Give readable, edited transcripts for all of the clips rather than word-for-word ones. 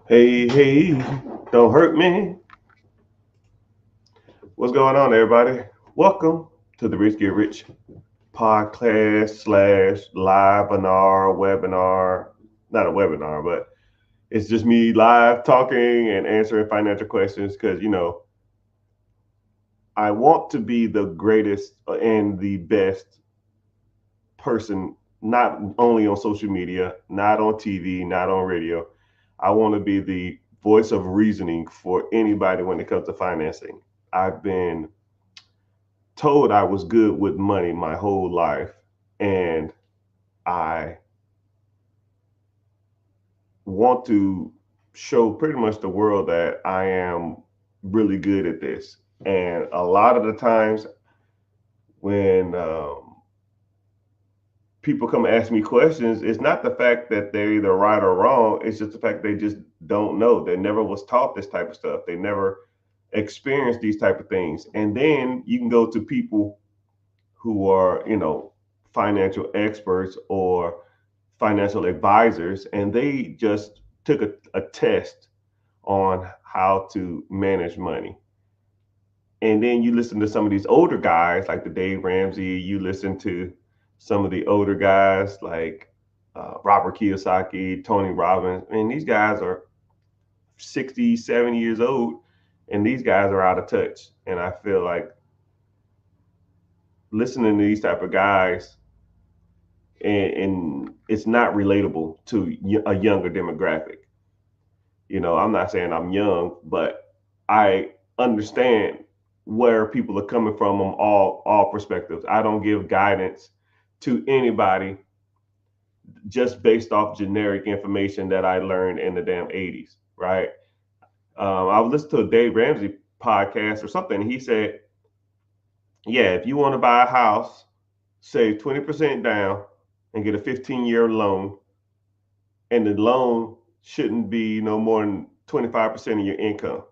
Hey, hey, don't hurt me. What's going on, everybody? Welcome to the Rich Get Rich podcast slash live webinar. Not a webinar, but it's just me live talking and answering financial questions because, I want to be the greatest and the best person, not only on social media, not on TV, not on radio. I want to be the voice of reasoning for anybody when it comes to financing. I've been told I was good with money my whole life, and I want to show pretty much the world that I am really good at this. And a lot of the times when people come ask me questions, it's not the fact that they're either right or wrong. It's just the fact they just don't know. They never was taught this type of stuff. They never experienced these type of things. And then you can go to people who are, financial experts or financial advisors, and they just took a test on how to manage money. And then you listen to some of these older guys like the Dave Ramsey, you listen to some of the older guys like Robert Kiyosaki, Tony Robbins. And these guys are 60, 70 years old, and these guys are out of touch. And I feel like listening to these type of guys, and it's not relatable to a younger demographic. I'm not saying I'm young, but I understand where people are coming from on all perspectives. I don't give guidance to anybody just based off generic information that I learned in the damn 80s, right? I was listening to a Dave Ramsey podcast or something. And he said, yeah, if you want to buy a house, save 20% down and get a 15-year loan, and the loan shouldn't be no more than 25% of your income.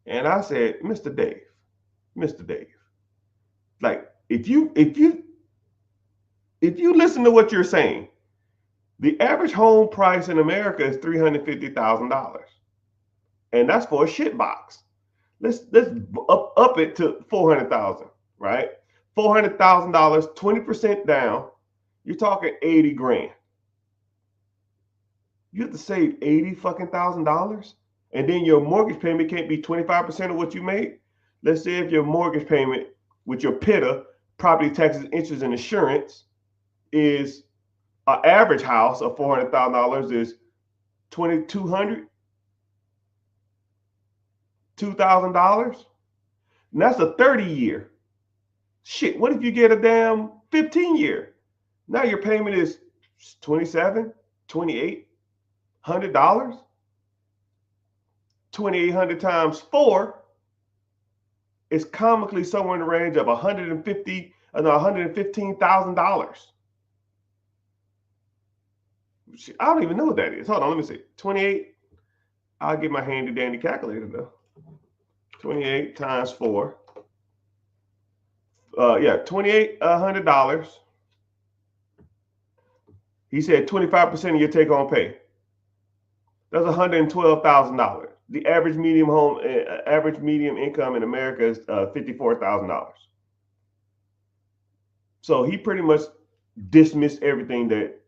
And I said, Mr. Dave, like if you listen to what you're saying, the average home price in America is $350,000, and that's for a shit box. Let's up it to 400,000, right? $400,000, 20% down. You're talking 80 grand. You have to save 80 fucking $1,000, and then your mortgage payment can't be 25% of what you made. Let's say if your mortgage payment with your PITA, property taxes, interest, and insurance, is an average house of $400,000 is 2,200, $2,000. And that's a 30-year. Shit, what if you get a damn 15-year? Now your payment is 27, 2,800. 2,800 times 4 is comically somewhere in the range of $115,000. I don't even know what that is. Hold on, let me see. 28. I'll get my handy dandy calculator though. 28 times 4. Yeah, $2,800. He said 25% of your take home pay. That's $112,000. The average medium income in America is $54,000. So he pretty much dismissed everything that,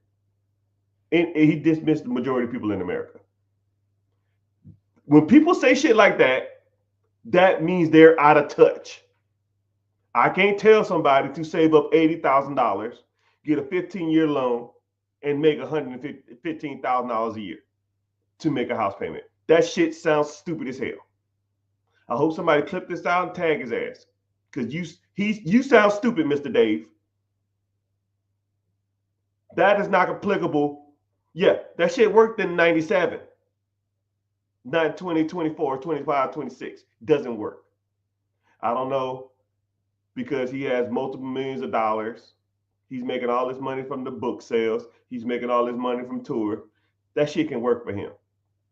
and he dismissed the majority of people in America. When people say shit like that, that means they're out of touch. I can't tell somebody to save up $80,000, get a 15-year loan, and make $115,000 a year to make a house payment. That shit sounds stupid as hell. I hope somebody clip this out and tag his ass, because you sound stupid, Mr. Dave. That is not applicable. Yeah, that shit worked in 97. Not 20, 24, 25, 26. Doesn't work. I don't know, because he has multiple millions of dollars. He's making all this money from the book sales. He's making all this money from tour. That shit can work for him,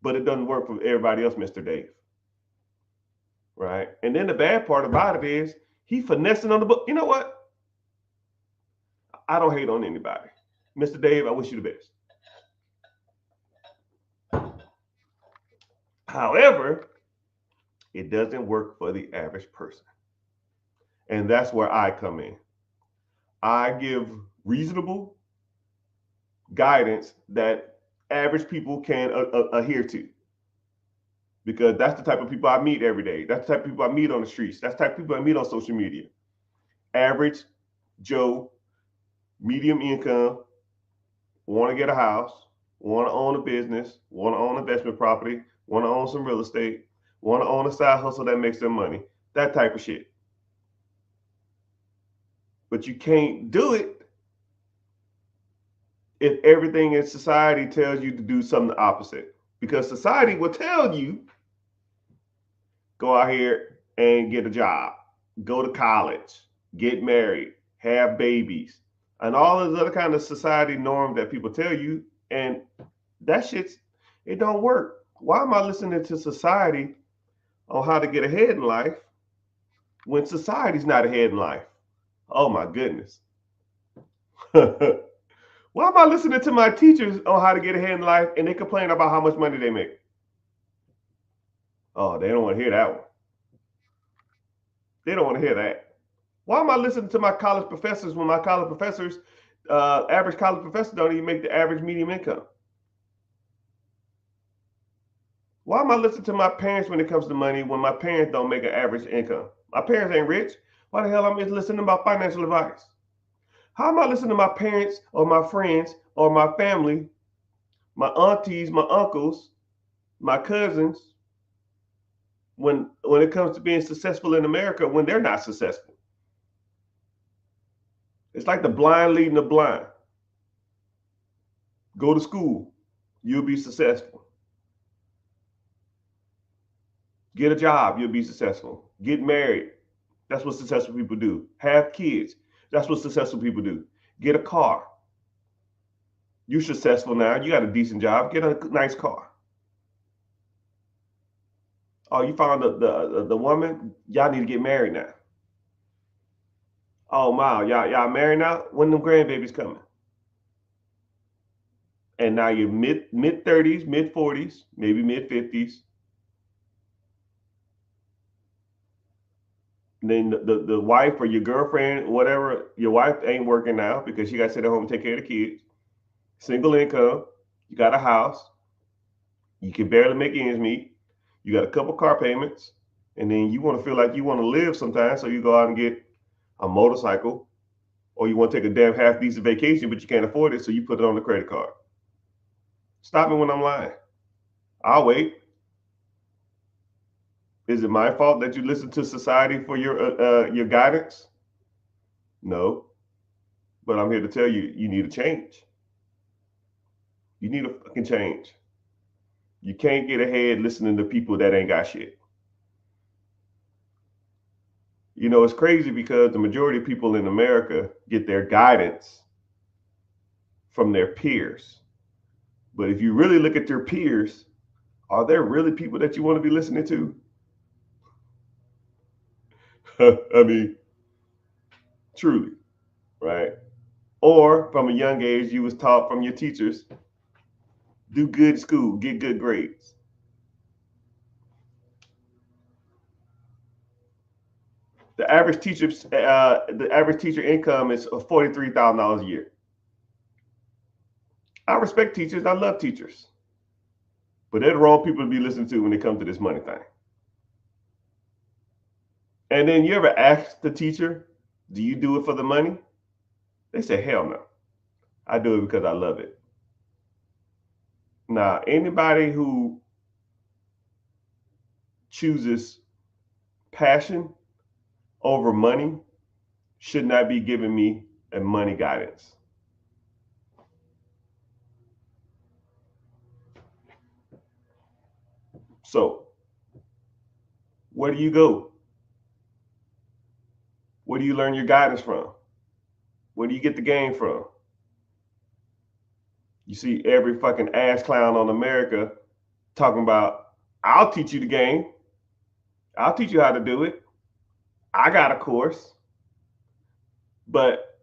but it doesn't work for everybody else, Mr. Dave. Right? And then the bad part about it is he finessing on the book. You know what? I don't hate on anybody. Mr. Dave, I wish you the best. However, it doesn't work for the average person. And that's where I come in. I give reasonable guidance that average people can adhere to. Because that's the type of people I meet every day. That's the type of people I meet on the streets. That's the type of people I meet on social media. Average Joe, medium income, want to get a house, want to own a business, want to own investment property, want to own some real estate, want to own a side hustle that makes them money. That type of shit. But you can't do it if everything in society tells you to do something opposite. Because society will tell you, go out here and get a job, go to college, get married, have babies, and all those other kind of society norms that people tell you. And that shit's, it don't work. Why am I listening to society on how to get ahead in life when society's not ahead in life? Oh my goodness. Why am I listening to my teachers on how to get ahead in life and they complain about how much money they make? Oh, they don't want to hear that one. They don't want to hear that. Why am I listening to my college professors when my college professors, average college professors don't even make the average medium income? Why am I listening to my parents when it comes to money when my parents don't make an average income? My parents ain't rich. Why the hell am I listening about financial advice? How am I listening to my parents or my friends or my family, my aunties, my uncles, my cousins, when it comes to being successful in America when they're not successful? It's like the blind leading the blind. Go to school, you'll be successful. Get a job, you'll be successful. Get married, that's what successful people do. Have kids, that's what successful people do. Get a car. You're successful now, you got a decent job, get a nice car. Oh, you found the woman, y'all need to get married now. Oh wow, y'all married now? When them grandbabies coming? And now you're mid 30s, mid 40s, maybe mid 50s. And then the wife or your girlfriend, whatever, your wife ain't working now because she got to sit at home and take care of the kids. Single income, you got a house, you can barely make ends meet, you got a couple car payments, and then you want to feel like you want to live sometimes, so you go out and get a motorcycle, or you want to take a damn half decent vacation, but you can't afford it, so you put it on the credit card. Stop me when I'm lying. I'll wait. Is it my fault that you listen to society for your guidance? No, but I'm here to tell you, you need a change. You need a fucking change. You can't get ahead listening to people that ain't got shit. You know, it's crazy because the majority of people in America get their guidance from their peers. But if you really look at your peers, are there really people that you want to be listening to? I mean, truly, right? Or from a young age, you was taught from your teachers, do good in school, get good grades. The average teacher income is $43,000 a year. I respect teachers. I love teachers, but they're the wrong people to be listening to when it comes to this money thing. And then you ever ask the teacher, "Do you do it for the money?" They say, "Hell no. I do it because I love it." Now, anybody who chooses passion over money should not be giving me a money guidance. So, where do you go? Where do you learn your guidance from? Where do you get the game from? You see every fucking ass clown on America talking about, I'll teach you the game. I'll teach you how to do it. I got a course. But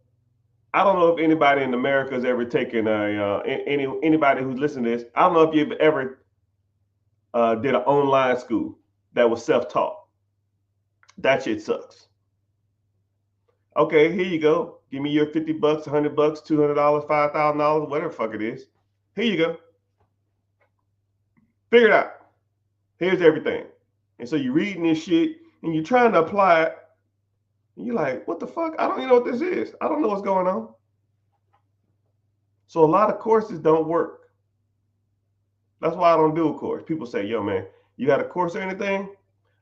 I don't know if anybody in America has ever taken anybody who's listening to this. I don't know if you've ever did an online school that was self-taught. That shit sucks. Okay, here you go. Give me your $50, $100, $200, $5,000, whatever the fuck it is. Here you go. Figure it out. Here's everything. And so you're reading this shit and you're trying to apply it. And you're like, what the fuck? I don't even know what this is. I don't know what's going on. So a lot of courses don't work. That's why I don't do a course. People say, yo, man, you got a course or anything?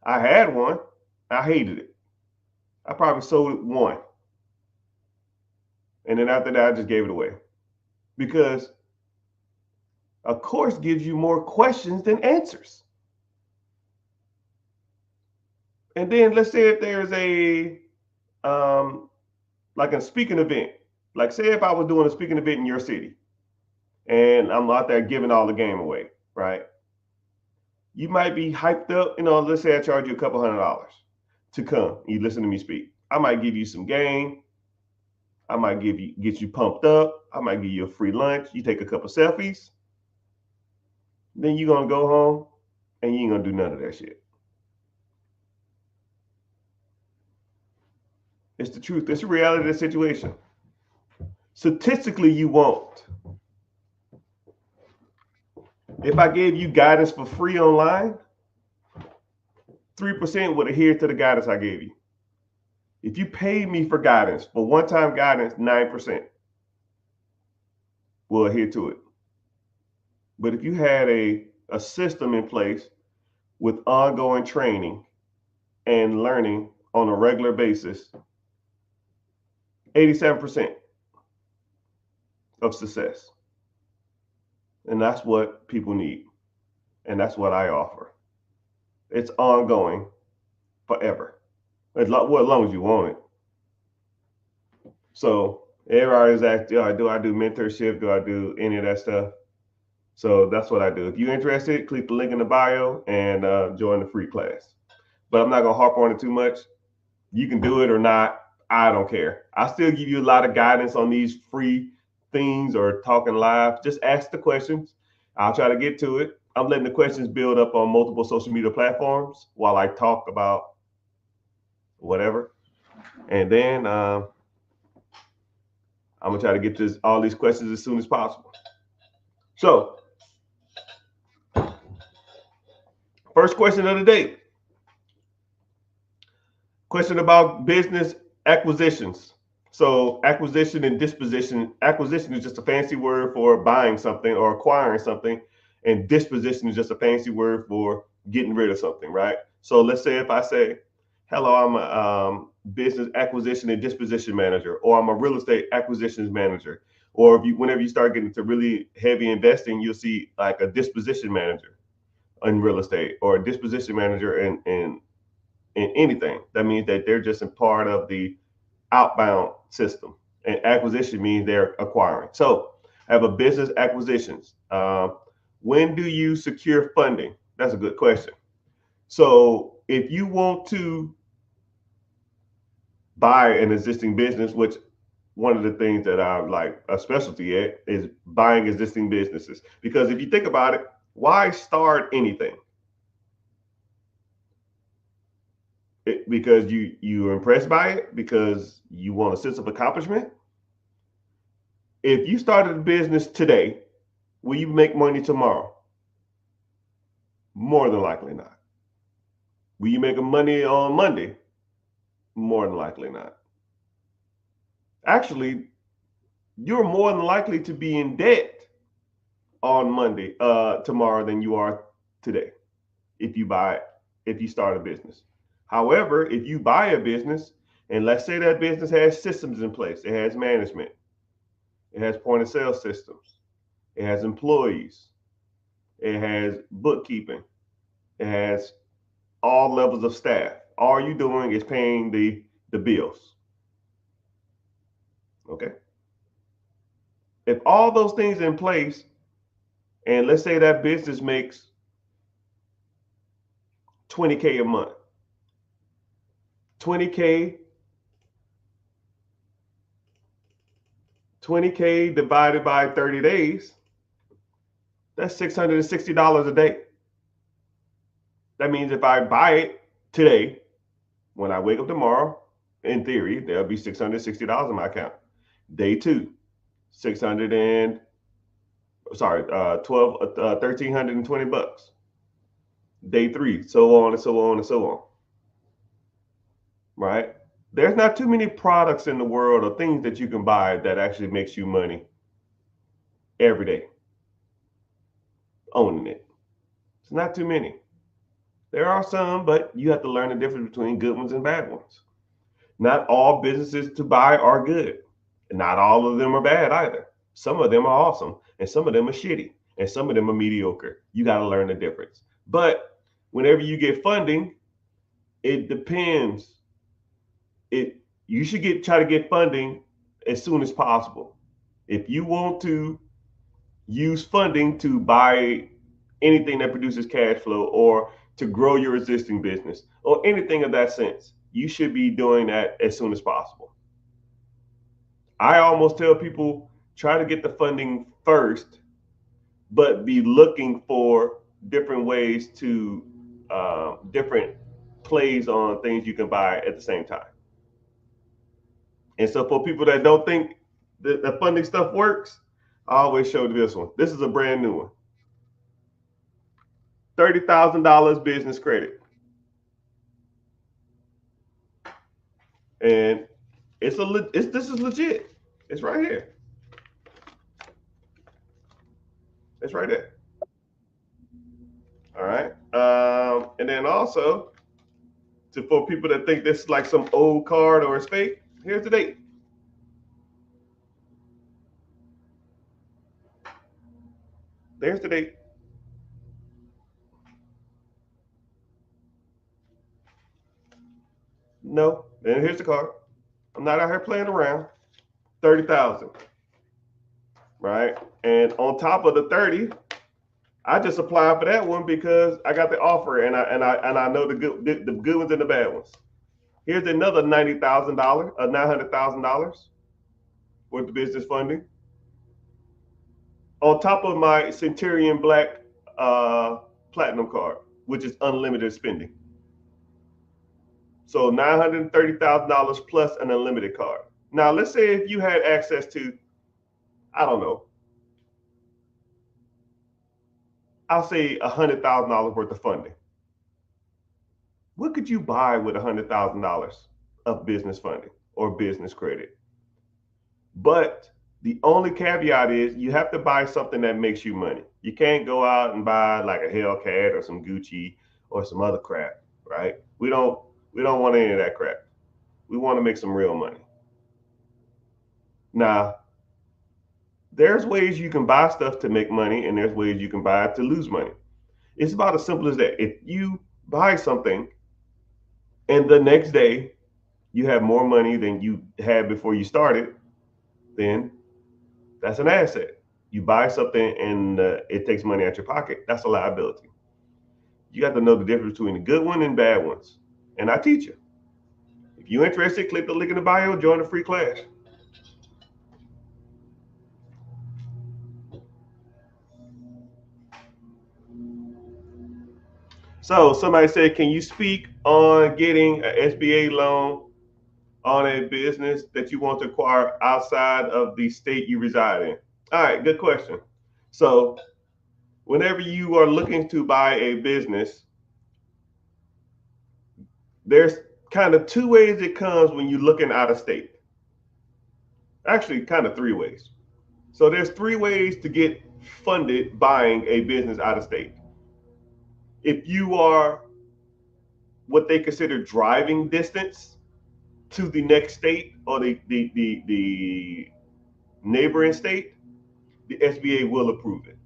I had one. I hated it. I probably sold one. And then after that, I just gave it away. Because a course gives you more questions than answers. And then let's say if there's a like a speaking event. Like say if I was doing a speaking event in your city and I'm out there giving all the game away, right? You might be hyped up, let's say I charge you a couple $100 to come. You listen to me speak. I might give you some game. I might get you pumped up. I might give you a free lunch. You take a couple selfies. Then you're gonna go home and you ain't gonna do none of that shit. It's the truth. It's the reality of the situation. Statistically, you won't. If I gave you guidance for free online, 3% would adhere to the guidance I gave you. If you paid me for guidance, for one-time guidance, 9% will adhere to it. But if you had a system in place with ongoing training and learning on a regular basis, 87% of success. And that's what people need. And that's what I offer. It's ongoing forever. As long as you want it. So everybody's asking, do I do mentorship? Do I do any of that stuff? So that's what I do. If you're interested, click the link in the bio and join the free class. But I'm not going to harp on it too much. You can do it or not. I don't care. I still give you a lot of guidance on these free things or talking live. Just ask the questions. I'll try to get to it. I'm letting the questions build up on multiple social media platforms while I talk about whatever. And then I'm going to try to get all these questions as soon as possible. So, first question of the day. Question about business acquisitions. So acquisition and disposition. Acquisition is just a fancy word for buying something or acquiring something. And disposition is just a fancy word for getting rid of something, right? So let's say if I say, hello, I'm a business acquisition and disposition manager, or I'm a real estate acquisitions manager. Or whenever you start getting to really heavy investing, you'll see like a disposition manager in real estate or a disposition manager in anything. That means that they're just a part of the outbound system. And acquisition means they're acquiring. So I have a business acquisitions. When do you secure funding? That's a good question. So if you want to buy an existing business, which one of the things that I like a specialty at is buying existing businesses. Because if you think about it, why start anything? Because you're impressed by it, because you want a sense of accomplishment. If you started a business today, will you make money tomorrow? More than likely not. Will you make money on Monday? More than likely not. Actually, you're more than likely to be in debt on Monday, tomorrow than you are today. If you start a business. However, if you buy a business, and let's say that business has systems in place, it has management, it has point of sale systems, it has employees, it has bookkeeping, it has all levels of staff. All you're doing is paying the bills. Okay. If all those things are in place, and let's say that business makes $20K a month, 20K divided by 30 days, that's $660 a day. That means if I buy it today, when I wake up tomorrow, in theory, there'll be $660 in my account. Day two, 600 and sorry, 1,320 bucks. Day three, so on and so on and so on. Right? There's not too many products in the world or things that you can buy that actually makes you money every day owning it. It's not too many. There are some, but you have to learn the difference between good ones and bad ones. Not all businesses to buy are good. Not all of them are bad either. Some of them are awesome, and some of them are shitty, and some of them are mediocre. You got to learn the difference. But whenever you get funding, it depends. You should try to get funding as soon as possible. If you want to use funding to buy anything that produces cash flow or to grow your existing business or anything of that sense, you should be doing that as soon as possible. I almost tell people try to get the funding first, but be looking for different ways to different plays on things you can buy at the same time. And so for people that don't think that the funding stuff works, I always show this one. This is a brand new one. $30,000 business credit. And this is legit. It's right here. It's right there. All right. And then also, for people that think this is like some old card or it's fake, here's the date. There's the date. No. And here's the card. I'm not out here playing around. 30,000. Right. And on top of the 30, I just applied for that one because I got the offer and I know the good ones and the bad ones. Here's another $90,000, $900,000 worth of business funding. On top of my Centurion Black Platinum card, which is unlimited spending. So $930,000 plus an unlimited card. Now, let's say if you had access to, I don't know, I'll say $100,000 worth of funding. What could you buy with $100,000 of business funding or business credit? But the only caveat is you have to buy something that makes you money. You can't go out and buy like a Hellcat or some Gucci or some other crap, right? We don't want any of that crap. We want to make some real money. Now, there's ways you can buy stuff to make money, and there's ways you can buy it to lose money. It's about as simple as that. If you buy something and the next day you have more money than you had before you started, then that's an asset. You buy something and it takes money out your pocket, that's a liability. You got to know the difference between the good one and bad ones. And I teach you. If you're interested, click the link in the bio, join the free class. So somebody said, can you speak on getting an SBA loan on a business that you want to acquire outside of the state you reside in? All right, good question. So whenever you are looking to buy a business, there's kind of two ways it comes when you're looking out of state. Actually, kind of three ways. So there's three ways to get funded buying a business out of state. If you are what they consider driving distance to the next state or the neighboring state, the SBA will approve it.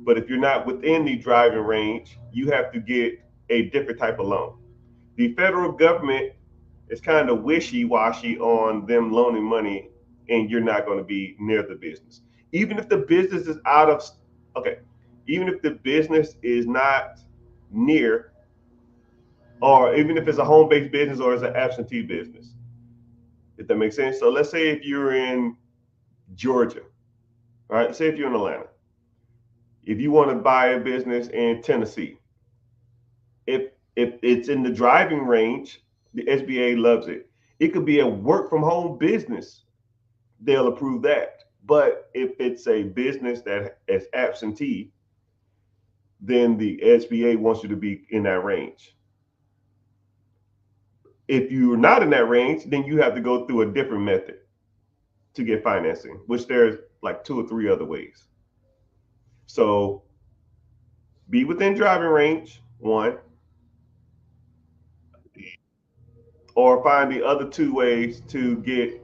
But if you're not within the driving range, you have to get a different type of loan. The federal government is kind of wishy-washy on them loaning money, and you're not going to be near the business. Even if the business is even if the business is not near, or even if it's a home-based business or it's an absentee business, if that makes sense. So let's say if you're in Georgia, right? Say if you're in Atlanta, if you want to buy a business in Tennessee, if it's in the driving range, the SBA loves it. It could be a work from home business, they'll approve that. But if it's a business that is absentee, then the SBA wants you to be in that range. If you're not in that range, then you have to go through a different method to get financing, which there's like 2 or 3 other ways. So be within driving range, one, or find the other 2 ways to get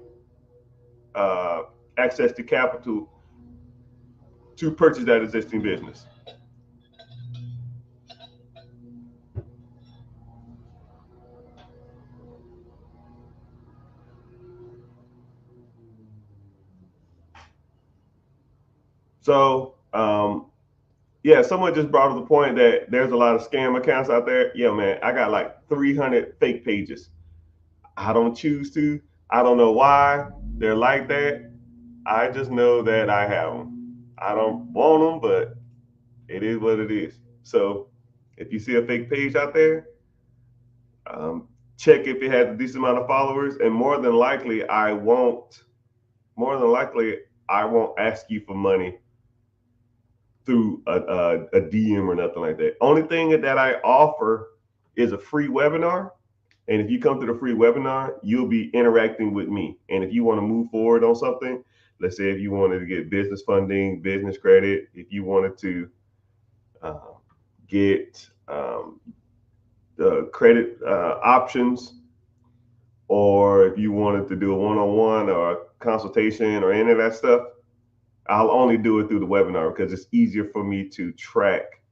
uh, access to capital to purchase that existing business. So, yeah, someone just brought up the point that there's a lot of scam accounts out there. Yeah, man, I got like 300 fake pages. I don't choose to. I don't know why they're like that. I just know that I have them. I don't want them, but it is what it is. So if you see a fake page out there, um, check if it has a decent amount of followers, and More than likely, I won't ask you for money through a DM or nothing like that. Only thing that I offer is a free webinar. And if you come to the free webinar, you'll be interacting with me. And if you want to move forward on something, let's say if you wanted to get business funding, business credit, if you wanted to uh, get the credit options, or if you wanted to do a one-on-one or a consultation or any of that stuff, I'll only do it through the webinar because it's easier for me to track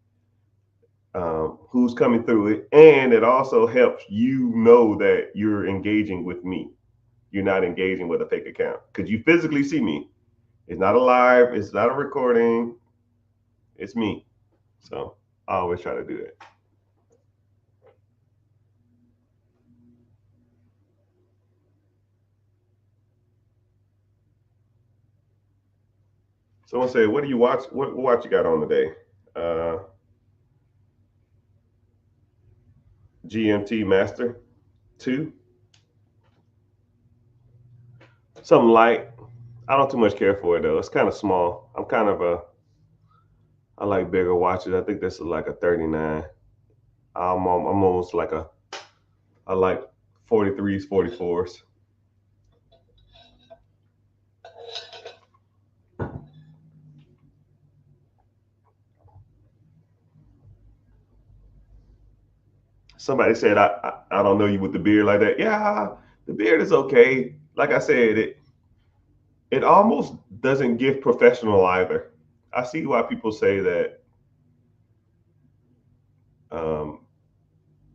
who's coming through it. And it also helps you know that you're engaging with me. You're not engaging with a fake account because you physically see me. It's not a live, it's not a recording, it's me. So I always try to do that. Someone said, "What do you watch? What watch you got on today?" Uh, GMT Master 2, something light. I don't too much care for it though. It's kind of small. I like bigger watches. I think this is like a 39. I'm almost like I like 43s, 44s. Somebody said I don't know you with the beard like that. Yeah, the beard is okay. Like I said, it almost doesn't give professional either. I see why people say that um,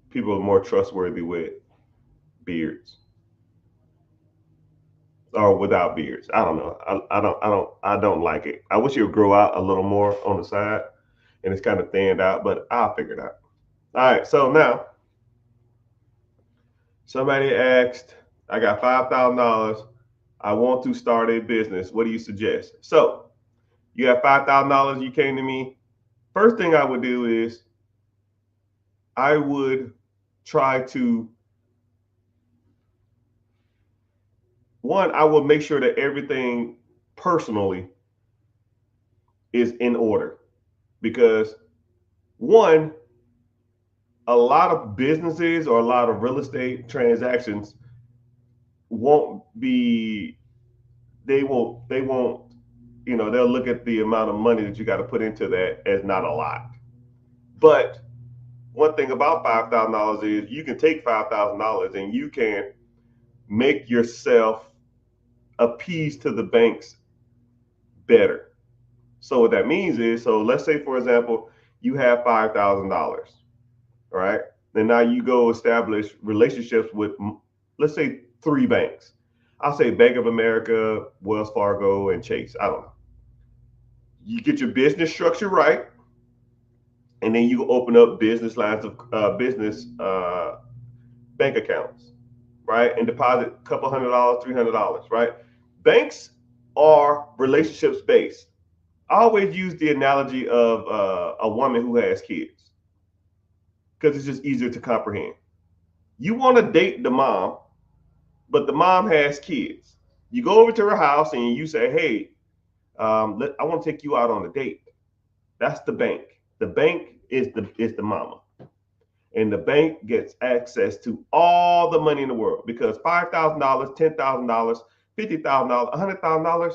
people are more trustworthy with beards or without beards. I don't know. I don't like it. I wish it would grow out a little more on the side, and it's kind of thinned out. But I'll figure it out. All right. So now somebody asked, I got $5,000. I want to start a business. What do you suggest? So you have $5,000. You came to me. First thing I would do is I would try to one. I will make sure that everything personally is in order because one, a lot of businesses or a lot of real estate transactions won't be they won't they'll look at the amount of money that you got to put into that as not a lot. But one thing about $5,000 is you can take $5,000 and you can make yourself appease to the banks better. So what that means is, so let's say for example, you have $5,000, right? Then now you go establish relationships with, let's say, 3 banks. I'll say Bank of America, Wells Fargo, and Chase. I don't know. You get your business structure right, and then you open up business lines of business bank accounts, right? And deposit a couple $100, $300, right? Banks are relationships based. I always use the analogy of a woman who has kids. because it's just easier to comprehend. You want to date the mom, but the mom has kids. You go over to her house and you say, "Hey, I want to take you out on a date." That's the bank. The bank is the mama, and the bank gets access to all the money in the world because $5,000, $10,000, $50,000, $100,000,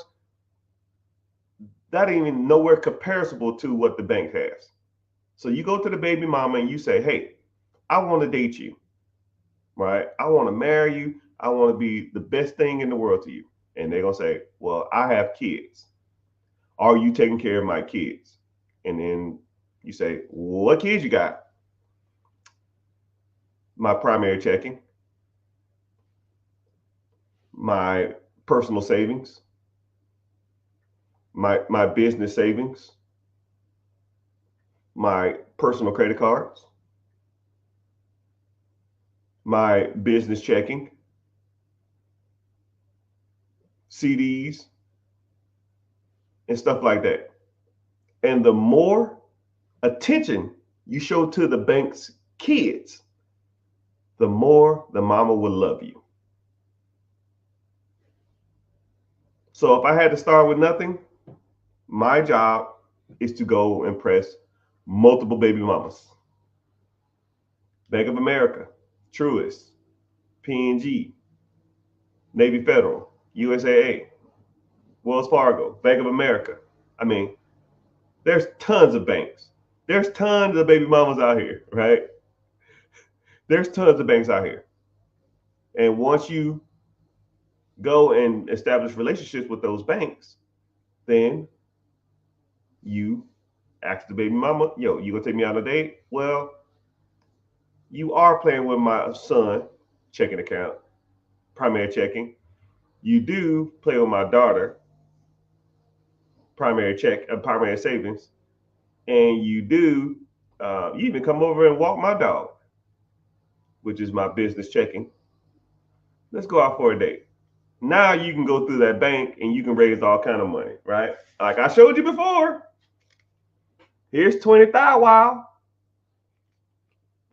that ain't even nowhere comparable to what the bank has. So you go to the baby mama and you say, "Hey, I want to date you, right? I want to marry you. I want to be the best thing in the world to you." And they're gonna say, "Well, I have kids. Are you taking care of my kids?" And then you say, "What kids you got?" "My primary checking, my personal savings, my business savings, my personal credit cards, my business checking, CDs, and stuff like that." And the more attention you show to the bank's kids, the more the mama will love you. So if I had to start with nothing, my job is to go impress multiple baby mamas. Bank of America, Truist, PNG, Navy Federal, USAA, Wells Fargo, Bank of America. I mean, there's tons of banks. There's tons of baby mamas out here, right? There's tons of banks out here. And once you go and establish relationships with those banks, then you ask the baby mama, "Yo, you gonna take me on a date?" "Well, you are playing with my son checking account, primary checking. You do play with my daughter, primary savings, and you do you even come over and walk my dog, which is my business checking. Let's go out for a date." Now you can go through that bank and you can raise all kind of money, right? Like I showed you before. Here's 20,000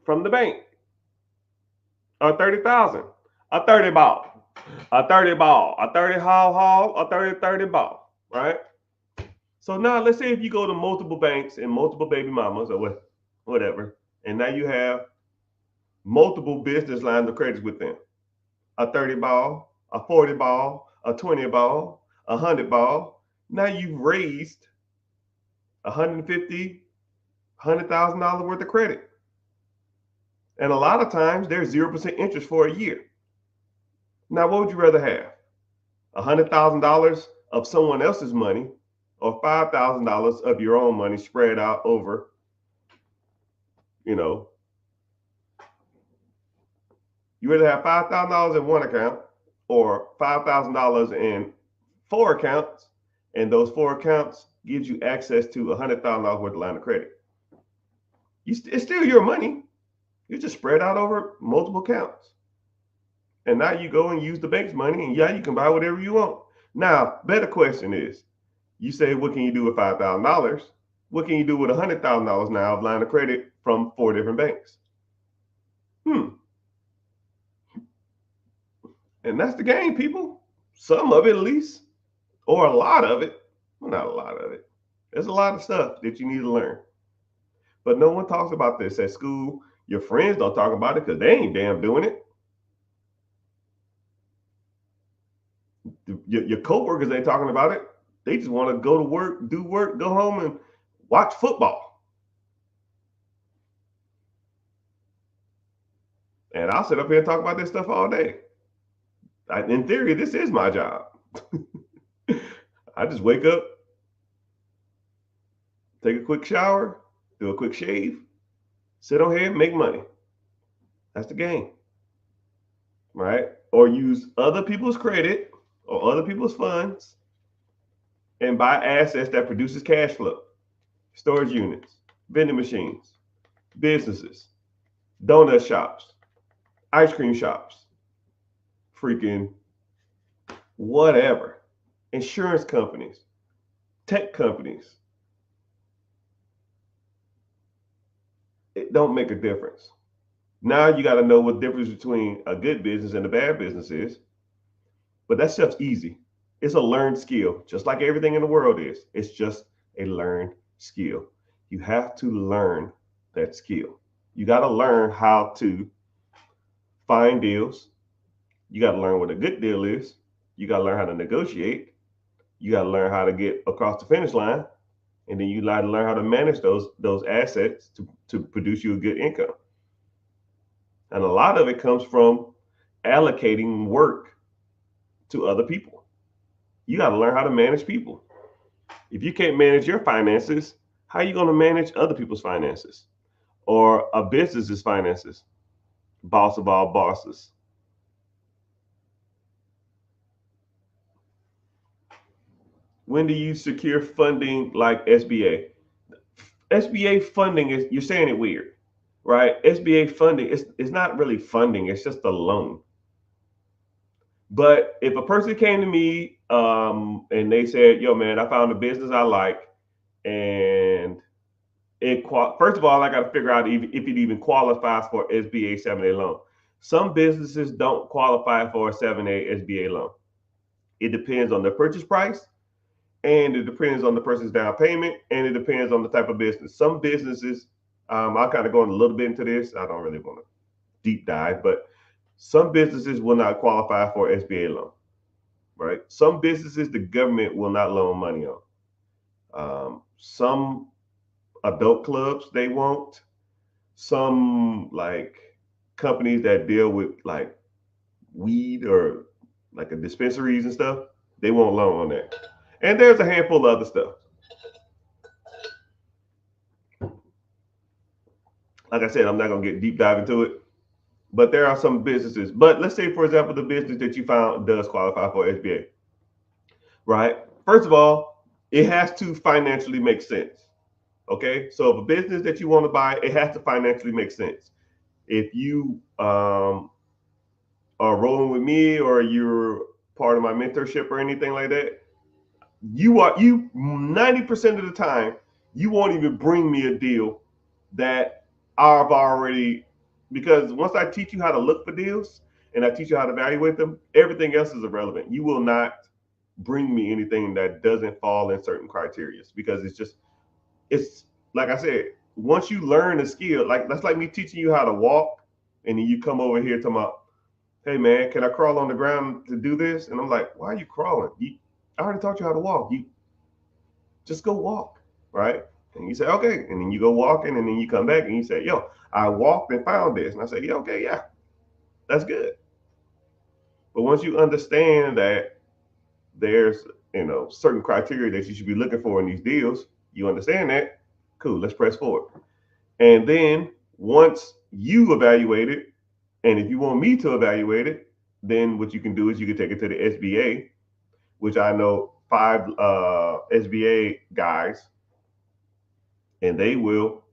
from the bank, or 30,000, a 30 ball, a 30 ball, a 30 haul, a 30 ball, right? So now let's say if you go to multiple banks and multiple baby mamas or whatever, and now you have multiple business lines of credit with them. A 30 ball, a 40 ball, a 20 ball, a 100 ball. Now you've raised 150, $100,000 worth of credit. And a lot of times there's 0% interest for a year. Now, what would you rather have? $100,000 of someone else's money or $5,000 of your own money spread out over, you know, you rather have $5,000 in one account or $5,000 in four accounts, and those four accounts gives you access to $100,000 worth of line of credit. It's still your money. You just spread out over multiple accounts. And now you go and use the bank's money, and yeah, you can buy whatever you want. Now, better question is, you say, what can you do with $5,000? What can you do with $100,000 now of line of credit from four different banks? And that's the game, people. Some of it, at least, or a lot of it. Well, not a lot of it. There's a lot of stuff that you need to learn. But no one talks about this at school. Your friends don't talk about it because they ain't damn doing it. Your coworkers ain't talking about it. They just want to go to work, do work, go home, and watch football. And I'll sit up here and talk about this stuff all day. In theory, this is my job. I just wake up, take a quick shower, do a quick shave, sit on here and make money. That's the game, right? Or use other people's credit or other people's funds and buy assets that produces cash flow, storage units, vending machines, businesses, donut shops, ice cream shops, freaking whatever, insurance companies, tech companies. it don't make a difference. Now you got to know what the difference between a good business and a bad business is. But that stuff's easy. It's a learned skill, just like everything in the world is. It's just a learned skill. You have to learn that skill. You got to learn how to find deals. You got to learn what a good deal is. You got to learn how to negotiate. You got to learn how to get across the finish line, and then you got to learn how to manage those assets to produce you a good income. And a lot of it comes from allocating work to other people. You got to learn how to manage people. If you can't manage your finances, how are you going to manage other people's finances or a business's finances? Boss of all bosses. When do you secure funding like SBA? SBA funding is, you're saying it weird, right? SBA funding is not really funding, it's just a loan. But if a person came to me and they said, yo, man, I found a business I like, and first of all, I got to figure out if it even qualifies for SBA 7A loan. Some businesses don't qualify for a 7A SBA loan. It depends on the purchase price, and it depends on the person's down payment, and it depends on the type of business. Some businesses, I'll kind of go in a little bit into this. I don't really want to deep dive, but some businesses will not qualify for SBA loan, right? Some businesses the government will not loan money on. Some adult clubs they won't. Some like companies that deal with like weed or like a dispensaries and stuff, they won't loan on that. And there's a handful of other stuff. Like I said, I'm not gonna get deep dive into it, but there are some businesses. But let's say, for example, the business that you found does qualify for SBA, right? First of all, it has to financially make sense. Okay, so if a business that you want to buy, it has to financially make sense. If you are rolling with me or you're part of my mentorship or anything like that, you 90% of the time you won't even bring me a deal that I've already, because once I teach you how to look for deals and I teach you how to evaluate them, everything else is irrelevant. You will not bring me anything that doesn't fall in certain criteria because it's like I said, once you learn a skill, like that's like me teaching you how to walk, and then you come over here talking about, hey man, can I crawl on the ground to do this? And I'm like, why are you crawling? I already taught you how to walk. You just go walk, right? And you say, okay. And then you go walking, and then you come back and you say, yo, I walked and found this. And I say, yeah, okay, yeah, that's good. But once you understand that there's, certain criteria that you should be looking for in these deals, you understand that, cool, let's press forward. And then once you evaluate it, and if you want me to evaluate it, then what you can do is you can take it to the SBA, which I know 5 SBA guys, and they will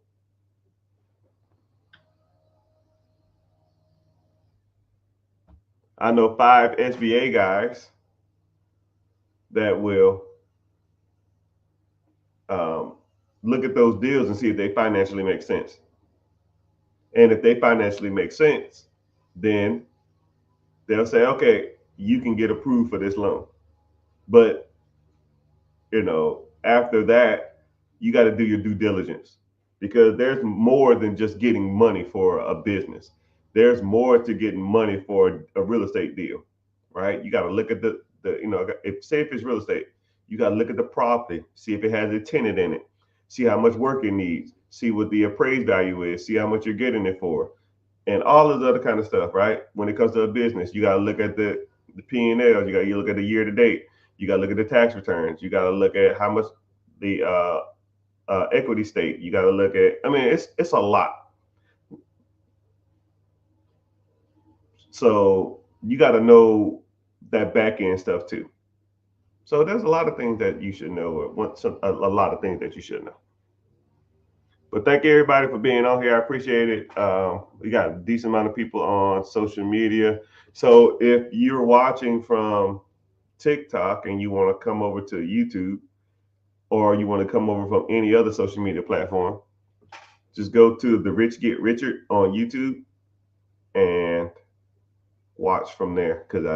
I know 5 SBA guys that will um, look at those deals and see if they financially make sense. And if they financially make sense, then they'll say, okay, you can get approved for this loan. But, after that, you got to do your due diligence because there's more than just getting money for a business. There's more to getting money for a real estate deal, right? You got to look at if it's real estate, you got to look at the property, see if it has a tenant in it, see how much work it needs, see what the appraised value is, see how much you're getting it for, and all of the other kind of stuff, right? When it comes to a business, you got to look at the P&Ls, you look at the year to date, you got to look at the tax returns, you got to look at how much the equity state, you got to look at. I mean, it's a lot. So you got to know that back end stuff too. So there's a lot of things that you should know, or a lot of things that you should know. But thank you everybody for being on here. I appreciate it. We got a decent amount of people on social media. So if you're watching from TikTok and you want to come over to YouTube, or you want to come over from any other social media platform, Just go to The Rich Get Richer on YouTube and watch from there, because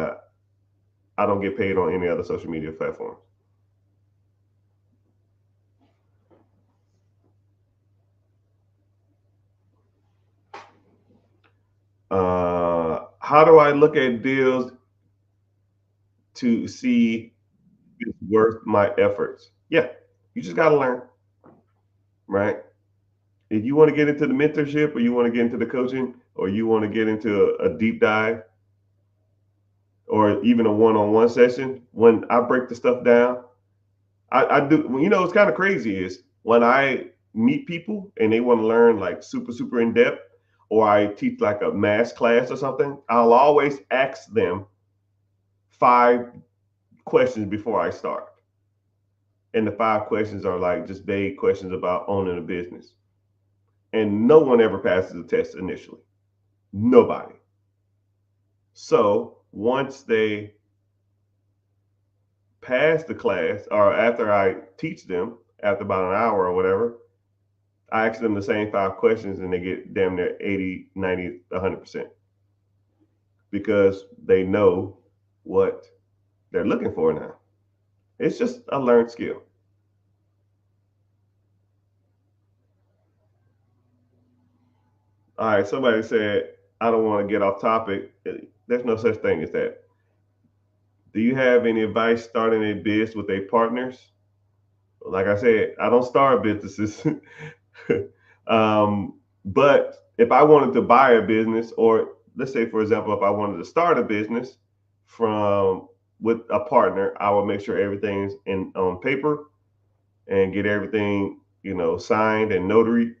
I don't get paid on any other social media platforms. How do I look at deals to see if it's worth my efforts? Yeah, you just got to learn, right? If you want to get into the mentorship, or you want to get into the coaching, or you want to get into a deep dive, or even a one-on-one session, when I break the stuff down, I do. You know, it's kind of crazy is when I meet people and they want to learn like super in depth, or I teach like a mass class or something, I'll always ask them 5 questions before I start. And the 5 questions are like just vague questions about owning a business. And no one ever passes the test initially. Nobody. So once they pass the class, or after I teach them, after about an hour or whatever, I ask them the same 5 questions and they get damn near 80, 90, 100%, because they know what they're looking for now. It's just a learned skill. All right, somebody said, I don't want to get off topic. There's no such thing as that. Do you have any advice starting a biz with a partners? Like I said, I don't start businesses. But if I wanted to buy a business, or let's say, for example, if I wanted to start a business from with a partner, I would make sure everything's in on paper and get everything, signed and notary,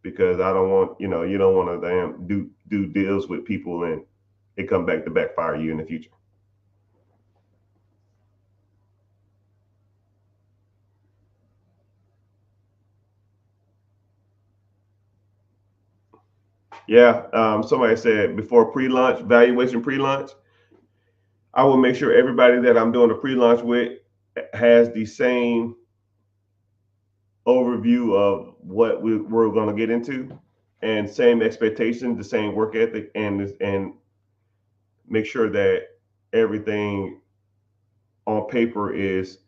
because I don't want, you don't want to damn do deals with people and it come back to backfire you in the future. Yeah. Somebody said before pre-launch, valuation pre-launch, I will make sure everybody that I'm doing a pre-launch with has the same overview of what we're going to get into, and same expectations, the same work ethic, and make sure that everything on paper is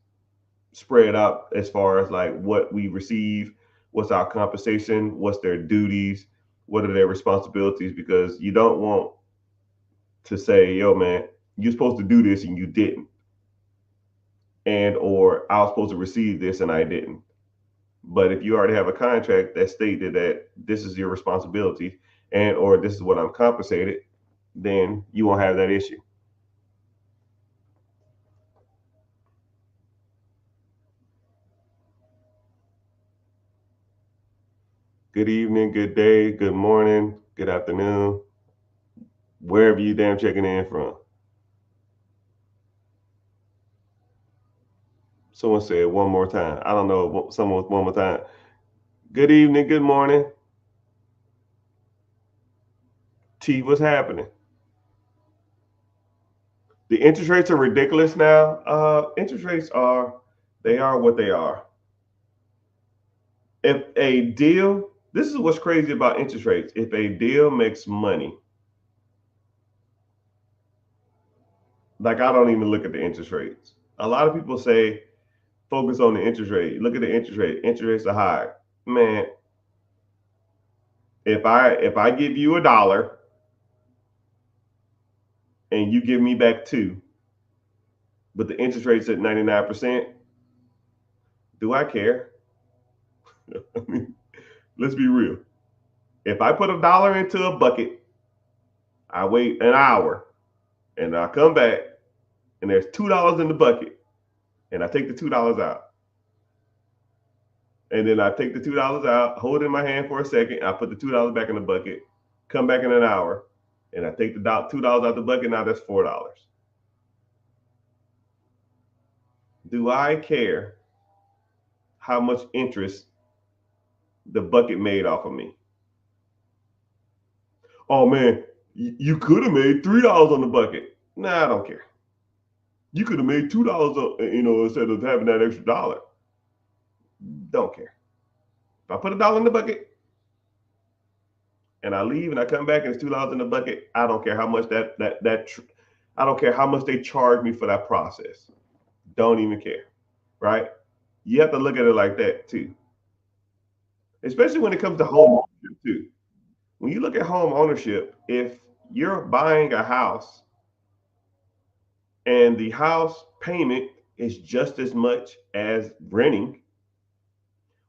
spread out as far as like what we receive, what's our compensation, what's their duties, what are their responsibilities, because you don't want to say, yo man, you're supposed to do this and you didn't, and or I was supposed to receive this and I didn't. But if you already have a contract that stated that this is your responsibility, and or this is what I'm compensated, then you won't have that issue. Good evening, good day, good morning, good afternoon, wherever you damn checking in from. Someone said one more time. I don't know. Someone one more time. Good evening, good morning. T, what's happening? The interest rates are ridiculous now. Interest rates they are what they are. If a deal, this is what's crazy about interest rates. If a deal makes money, like I don't even look at the interest rates. A lot of people say focus on the interest rate. Look at the interest rate. Interest rates are high. Man, if I give you $1 and you give me back two, but the interest rate's at 99%, do I care? I mean, let's be real. If I put $1 into a bucket, I wait an hour and I come back and there's $2 in the bucket, and I take the $2 out. And then I take the $2 out, hold it in my hand for a second, I put the $2 back in the bucket, come back in an hour, and I take the $2 out the bucket. Now that's $4. Do I care how much interest the bucket made off of me? Oh man, you could have made $3 on the bucket. Nah, I don't care. You could have made $2, instead of having that extra dollar. Don't care. If I put $1 in the bucket, and I leave and I come back and it's $2 in the bucket, I don't care how much I don't care how much they charge me for that process. Don't even care, right? You have to look at it like that too, especially when it comes to home ownership too. When you look at home ownership, if you're buying a house and the house payment is just as much as renting,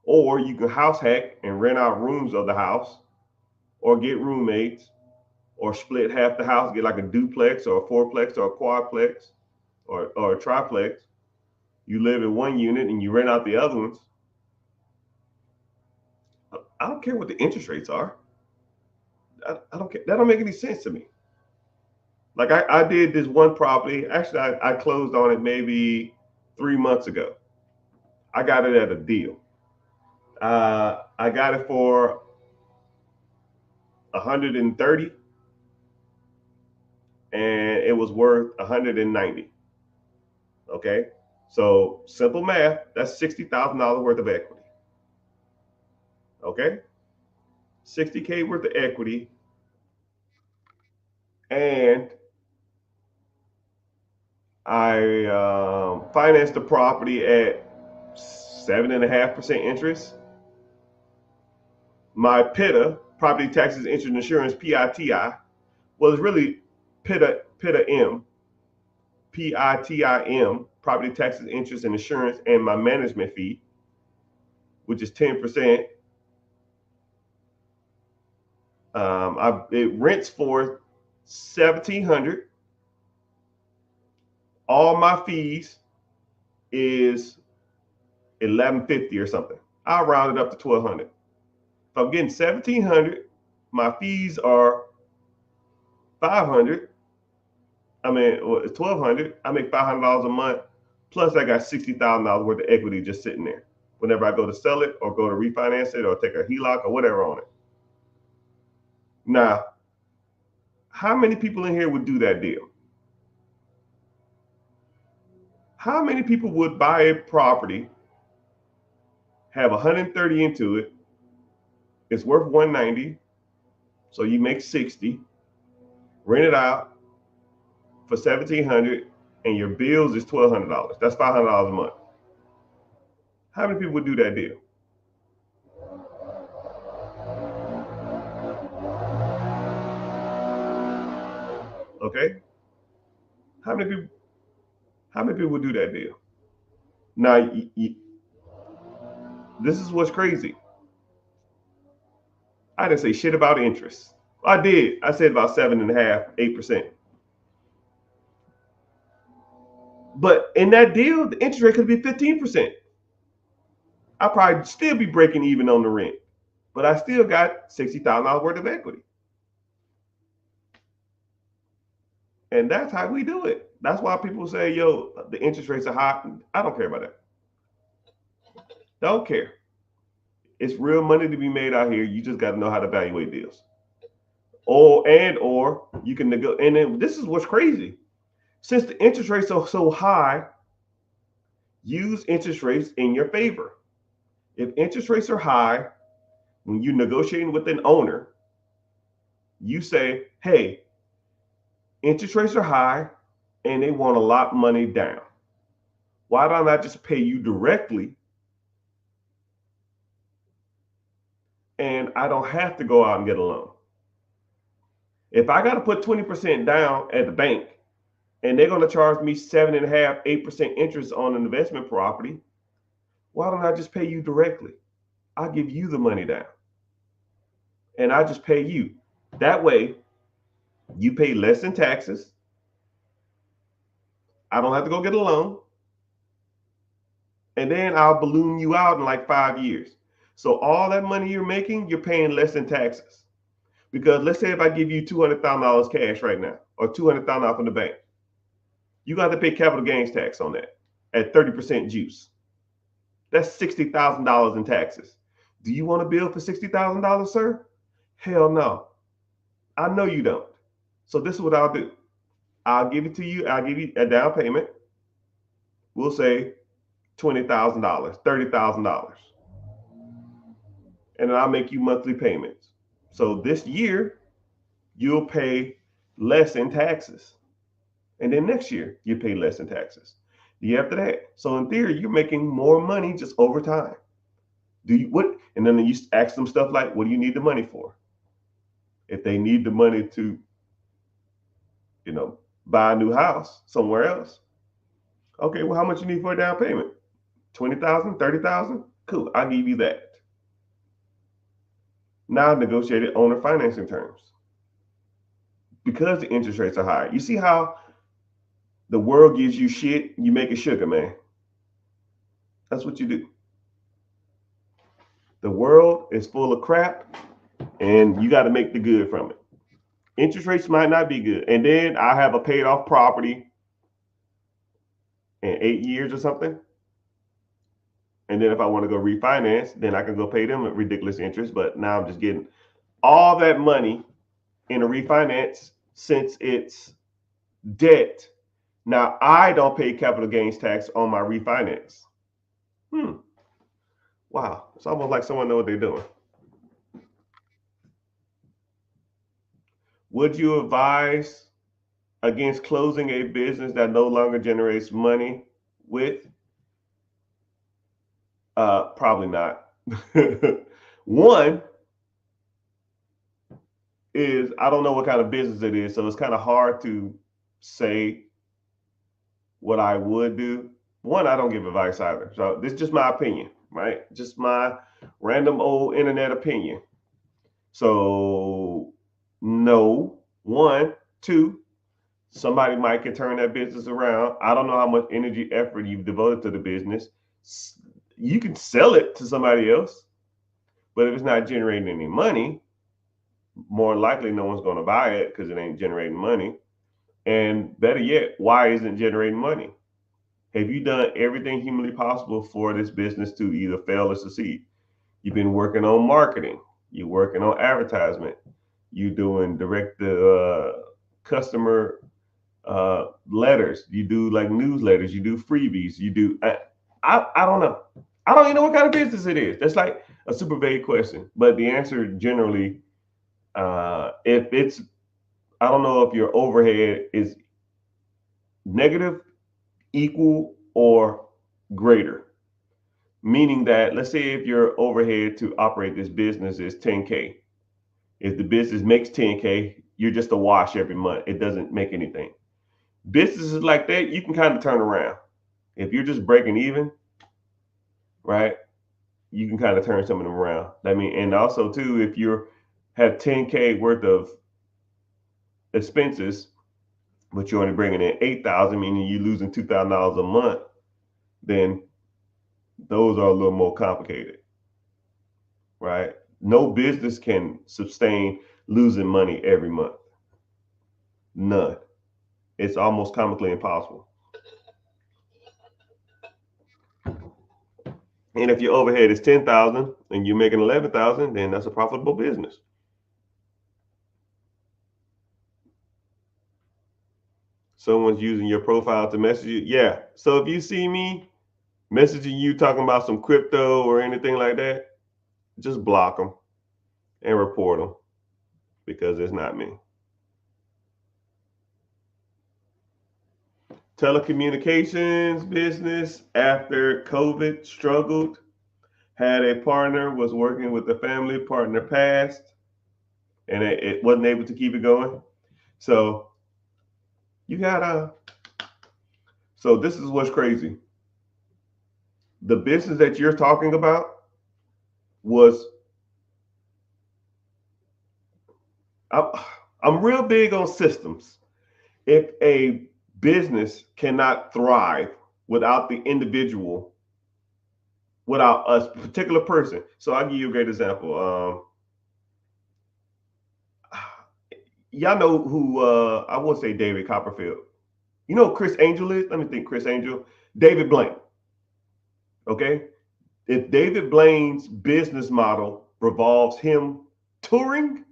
or you can house hack and rent out rooms of the house, or get roommates, or split half the house, get like a duplex or a fourplex or a quadplex or a triplex. You live in one unit and you rent out the other ones. I don't care what the interest rates are. I don't care. That don't make any sense to me. Like I did this one property. Actually, I closed on it maybe 3 months ago. I got it at a deal. I got it for 130, and it was worth 190. Okay, so simple math. That's $60,000 worth of equity. Okay, 60K worth of equity, and I financed the property at 7.5% interest. My PITA, property taxes, interest, insurance, PITI, was really PITA PITIM, property taxes, interest, and insurance, and my management fee, which is 10%. It rents for 1,700. All my fees is 1,150 or something. I'll round it up to 1,200. If I'm getting 1,700, my fees are 500. I mean, it's 1,200. I make $500 a month. Plus, I got $60,000 worth of equity just sitting there. Whenever I go to sell it or go to refinance it or take a HELOC or whatever on it. Now, how many people in here would do that deal? How many people would buy a property, have 130 into it, it's worth 190, so you make 60, rent it out for 1,700, and your bills is $1,200. That's $500 a month. How many people would do that deal? Okay, how many people? How many people would do that deal? Now, this is what's crazy. I didn't say shit about interest. I did. I said about 7.5%, 8%. But in that deal, the interest rate could be 15%. I'll probably still be breaking even on the rent, but I still got $60,000 worth of equity. And that's how we do it. That's why people say, yo, the interest rates are high. I don't care about that. Don't care. It's real money to be made out here. You just got to know how to evaluate deals. Or you can negotiate. And then this is what's crazy. Since the interest rates are so high, use interest rates in your favor. If interest rates are high, when you're negotiating with an owner, you say, hey, interest rates are high and they want a lot of money down. Why don't I just pay you directly and I don't have to go out and get a loan? If I got to put 20% down at the bank and they're going to charge me 7.5%, 8% interest on an investment property, why don't I just pay you directly? I'll give you the money down and I just pay you. That way, you pay less in taxes. I don't have to go get a loan. And then I'll balloon you out in like 5 years. So all that money you're making, you're paying less in taxes. Because let's say if I give you $200,000 cash right now or $200,000 from the bank, you got to pay capital gains tax on that at 30% juice. That's $60,000 in taxes. Do you want a bill for $60,000, sir? Hell no. I know you don't. So this is what I'll do. I'll give it to you. I'll give you a down payment. We'll say $20,000, $30,000. And then I'll make you monthly payments. So this year, you'll pay less in taxes. And then next year, you pay less in taxes. The year after that. So in theory, you're making more money just over time. Do you what? And then you ask them stuff like, what do you need the money for? If they need the money to, buy a new house somewhere else. Okay, well, how much you need for a down payment? 20,000, 30,000? Cool, I'll give you that. Now negotiated owner financing terms. Because the interest rates are high. You see how the world gives you shit, you make it sugar, man. That's what you do. The world is full of crap, and you got to make the good from it. Interest rates might not be good. And then I have a paid off property in 8 years or something. And then if I want to go refinance, then I can go pay them a ridiculous interest. But now I'm just getting all that money in a refinance since it's debt. Now I don't pay capital gains tax on my refinance. Wow. It's almost like someone knows what they're doing. Would you advise against closing a business that no longer generates money with? Probably not. One is I don't know what kind of business it is, so it's kind of hard to say what I would do. One, I don't give advice either. So this is just my opinion, right? Just my random old internet opinion. So no. One, two, somebody might can turn that business around. I don't know how much energy, effort you've devoted to the business. You can sell it to somebody else, but if it's not generating any money, more likely no one's going to buy it because it ain't generating money. And better yet, why isn't it generating money? Have you done everything humanly possible for this business to either fail or succeed? You've been working on marketing. You're working on advertisement. You're doing direct customer letters. You do like newsletters. You do freebies. You do. I don't know. I don't even know what kind of business it is. That's like a super vague question. But the answer generally, if it's, I don't know if your overhead is negative, equal, or greater. Meaning that, let's say if your overhead to operate this business is 10K. If the business makes 10K, you're just a wash every month. It doesn't make anything. Businesses like that, you can kind of turn around. If you're just breaking even, right, you can kind of turn some of them around. I mean, and also too, if you have 10K worth of expenses, but you're only bringing in 8,000, meaning you're losing $2,000 a month, then those are a little more complicated, right? No business can sustain losing money every month. None. It's almost comically impossible. And if your overhead is 10,000 and you're making 11,000, then that's a profitable business. Someone's using your profile to message you. Yeah. So if you see me messaging you talking about some crypto or anything like that, just block them and report them because it's not me. Telecommunications business after COVID struggled. Had a partner, was working with the family, partner passed, and it wasn't able to keep it going. So you gotta, so this is what's crazy. The business that you're talking about was, I'm real big on systems. If a business cannot thrive without the individual, without a particular person. So I'll give you a great example. Y'all know who, I won't say David Copperfield. You know who Chris Angel is? Let me think. Chris Angel. David Blaine. Okay. If David Blaine's business model revolves him touring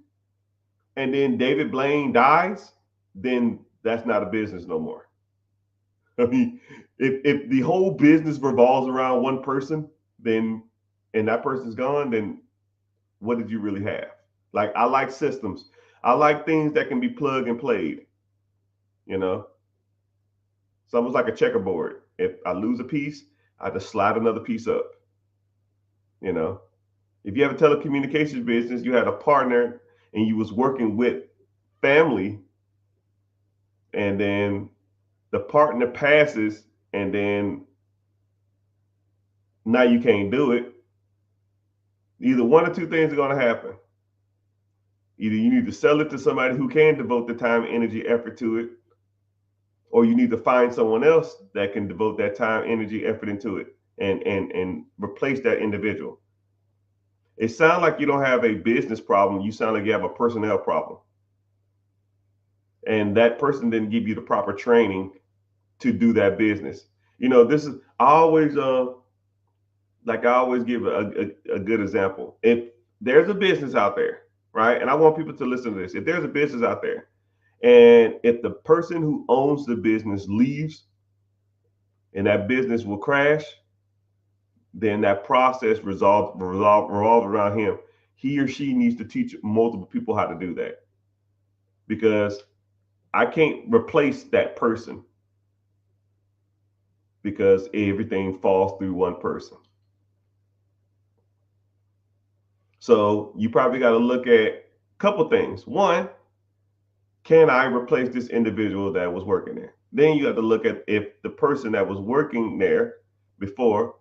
and then David Blaine dies, then that's not a business no more. I mean, if the whole business revolves around one person, then and that person's gone, then what did you really have? Like I like systems. I like things that can be plug and played. You know, it's almost like a checkerboard. If I lose a piece, I just slide another piece up. You know, if you have a telecommunications business, you had a partner and you was working with family, and then the partner passes, and then now you can't do it. Either one or two things are going to happen. Either you need to sell it to somebody who can devote the time, energy, effort to it, or you need to find someone else that can devote that time, energy, effort into it, and replace that individual. It sounds like you don't have a business problem. You sound like you have a personnel problem, and that person didn't give you the proper training to do that business. You know, this is I always give a good example. If there's a business out there, right, and I want people to listen to this. If there's a business out there, and if the person who owns the business leaves, and that business will crash, then that process revolve around him. He or she needs to teach multiple people how to do that, because I can't replace that person, because everything falls through one person. So you probably got to look at a couple things. One, can I replace this individual that was working there? Then you have to look at if the person that was working there before,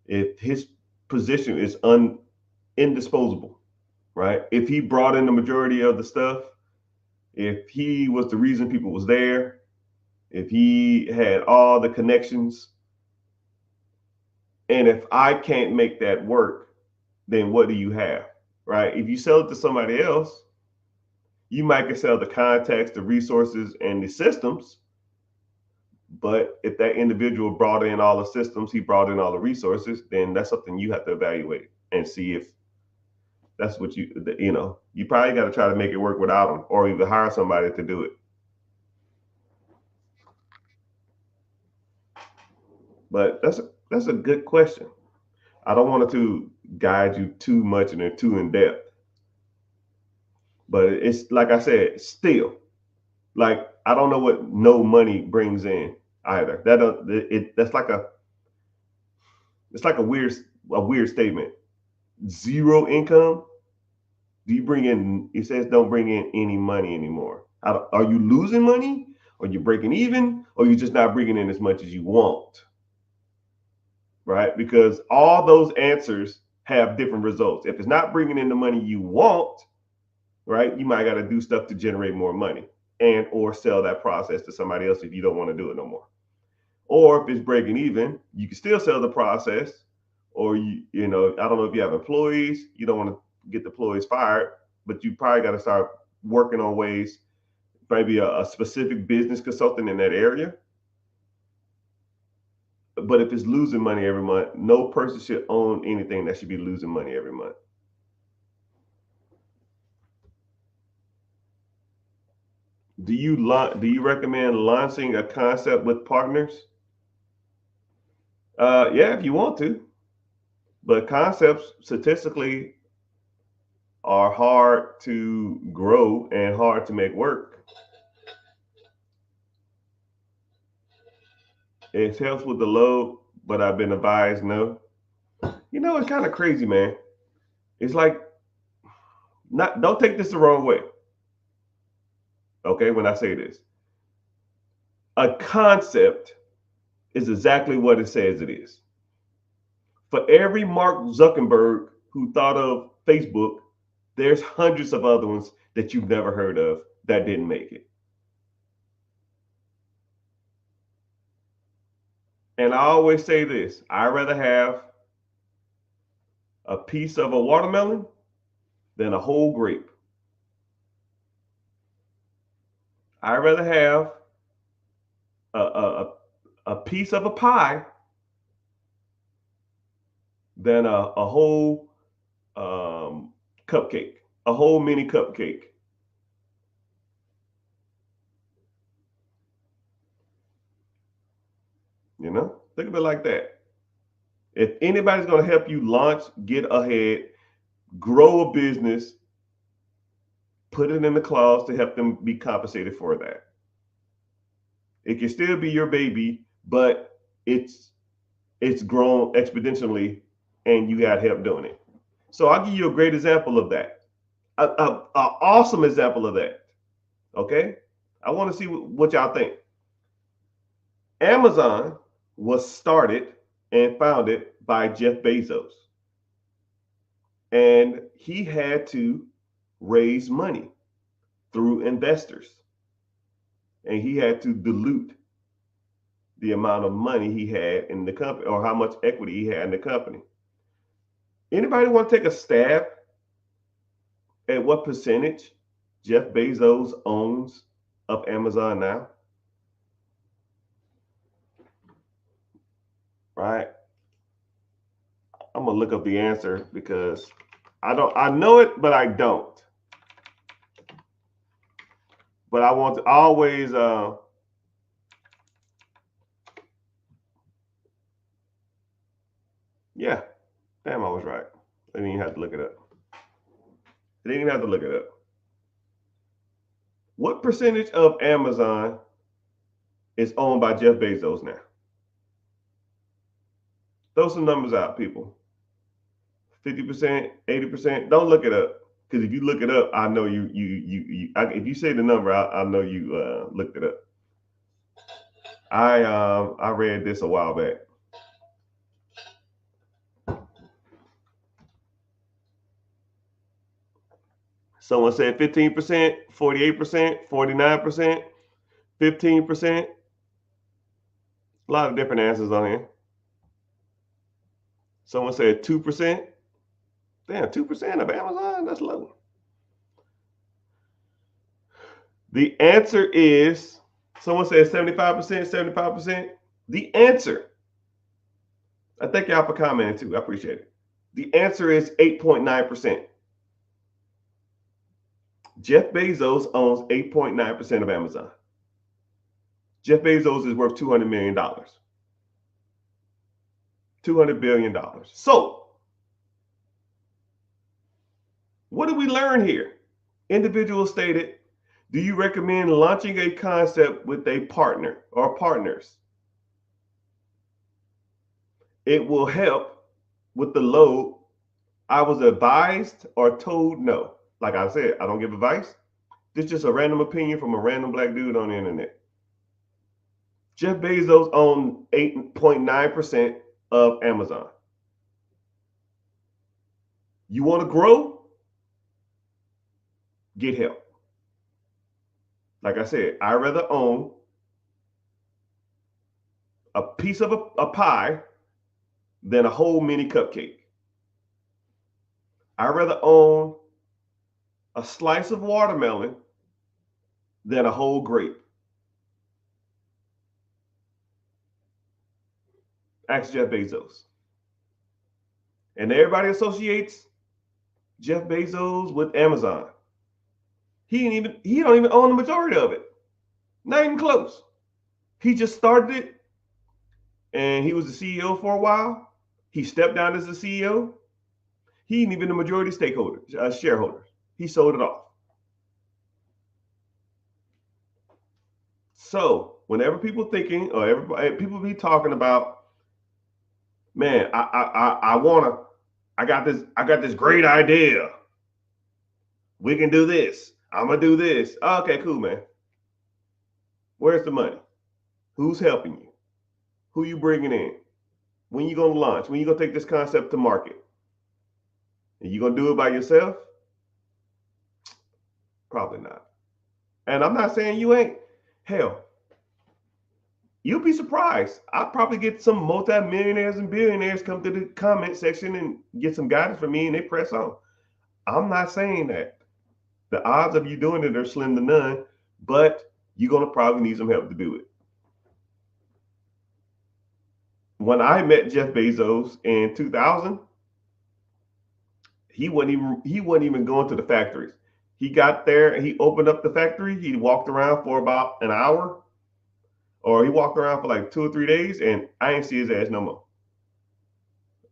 if his position is indisposable, right? If he brought in the majority of the stuff, if he was the reason people was there, if he had all the connections, and if I can't make that work, then what do you have, right? If you sell it to somebody else, you might can sell the context, the resources, and the systems. But if that individual brought in all the systems, he brought in all the resources, then that's something you have to evaluate and see if that's what you probably got to try to make it work without them, or even hire somebody to do it. But that's a good question. I don't want to guide you too much and too in depth, but it's like I said, still, like I don't know what no money brings in either. That's like a weird statement. Zero income. Do you bring in? It says don't bring in any money anymore. Are you losing money? Are you breaking even? Or you just not bringing in as much as you want? Right? Because all those answers have different results. If it's not bringing in the money you want, right, you might got to do stuff to generate more money, and or sell that process to somebody else if you don't want to do it no more. Or if it's breaking even, you can still sell the process. Or I don't know if you have employees, you don't want to get the employees fired, but you probably got to start working on ways, maybe a specific business consultant in that area. But if it's losing money every month, no person should own anything that should be losing money every month. Do you recommend launching a concept with partners? Yeah, if you want to, but concepts statistically are hard to grow and hard to make work. It helps with the load, but I've been advised no. It's kind of crazy, man. It's like, not don't take this the wrong way. Okay, when I say this, a concept is exactly what it says it is. For every Mark Zuckerberg who thought of Facebook, there's hundreds of other ones that you've never heard of that didn't make it. And I always say this: I'd rather have a piece of a watermelon than a whole grape. I'd rather have a, a, a piece of a pie than a whole cupcake, a whole mini cupcake. Think of it like that. If anybody's going to help you launch, get ahead, grow a business, put it in the clause to help them be compensated for that. It can still be your baby, but it's grown exponentially and you got help doing it. So I'll give you a great example of that. A awesome example of that. Okay? I want to see what y'all think. Amazon was started and founded by Jeff Bezos. And he had to raise money through investors. And he had to dilute the amount of money he had in the company or how much equity he had in the company. Anybody want to take a stab at what percentage Jeff Bezos owns of Amazon now? Right? I'm gonna look up the answer because I know it, but I don't. But I want to always yeah, damn, I was right. I didn't even have to look it up. I didn't even have to look it up. What percentage of Amazon is owned by Jeff Bezos now? Throw some numbers out, people. 50%, 80%. Don't look it up, because if you look it up, I know you. If you say the number, I know you looked it up. I read this a while back. Someone said 15%, 48%, 49%, 15%. A lot of different answers on here. Someone said 2%. Damn, 2% of Amazon? That's low. The answer is, someone said 75%, 75%. The answer, I thank y'all for commenting too. I appreciate it. The answer is 8.9%. Jeff Bezos owns 8.9% of Amazon. Jeff Bezos is worth $200 million. $200 billion. So, what do we learn here? Individual stated, do you recommend launching a concept with a partner or partners? It will help with the load. I was advised or told no. Like I said, I don't give advice. This is just a random opinion from a random black dude on the internet. Jeff Bezos owns 8.9% of Amazon. You want to grow? Get help. Like I said, I'd rather own a piece of a pie than a whole mini cupcake. I'd rather own a slice of watermelon than a whole grape. Ask Jeff Bezos. And everybody associates Jeff Bezos with Amazon. He don't even own the majority of it. Not even close. He just started it and he was the CEO for a while. He stepped down as the CEO. He ain't even the majority shareholders. He sold it off. So whenever people thinking or everybody people be talking about, man, I got this great idea. We can do this. I'm gonna do this. Okay, cool, man. Where's the money? Who's helping you? Who you bringing in? When you gonna launch? When you gonna take this concept to market? And you gonna do it by yourself? Probably not. And I'm not saying you ain't. Hell, you'll be surprised. I'll probably get some multi-millionaires and billionaires come to the comment section and get some guidance from me and they press on. I'm not saying that. The odds of you doing it are slim to none, but you're going to probably need some help to do it. When I met Jeff Bezos in 2000, he wasn't even going to the factories. He got there and he opened up the factory. He walked around for about an hour, or he walked around for like 2 or 3 days, and I ain't see his ass no more.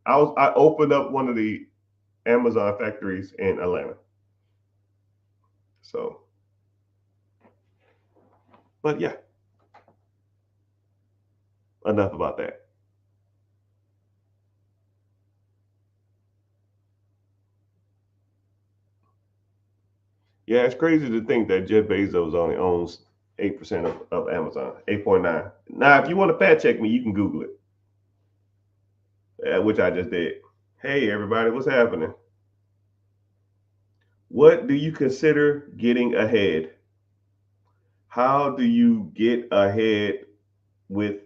I opened up one of the Amazon factories in Atlanta. So, but yeah, enough about that. Yeah, it's crazy to think that Jeff Bezos only owns 8% of Amazon, 8.9. Now, if you want to fact check me, you can Google it, which I just did. Hey, everybody, what's happening? What do you consider getting ahead? How do you get ahead with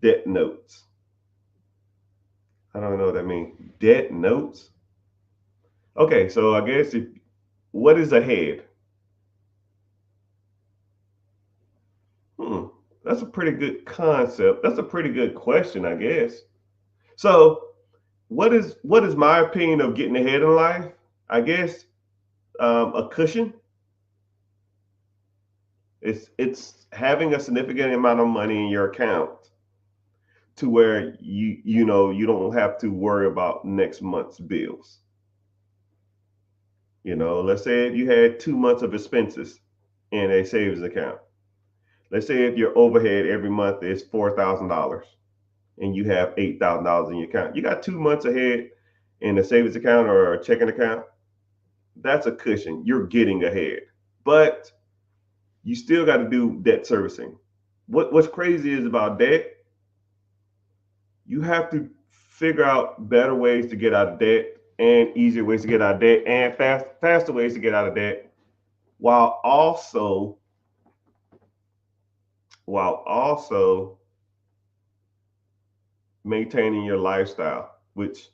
debt notes? I don't know what that means. Debt notes? Okay, so I guess what is ahead? Hmm, that's a pretty good concept. That's a pretty good question, I guess. So, what is my opinion of getting ahead in life? I guess a cushion. It's having a significant amount of money in your account to where you don't have to worry about next month's bills. Let's say if you had 2 months of expenses in a savings account. Let's say if your overhead every month is $4,000 and you have $8,000 in your account, you got 2 months ahead in a savings account or a checking account. That's a cushion. You're getting ahead, but you still got to do debt servicing. What's crazy is about debt, you have to figure out better ways to get out of debt and easier ways to get out of debt and faster ways to get out of debt while also while also maintaining your lifestyle, which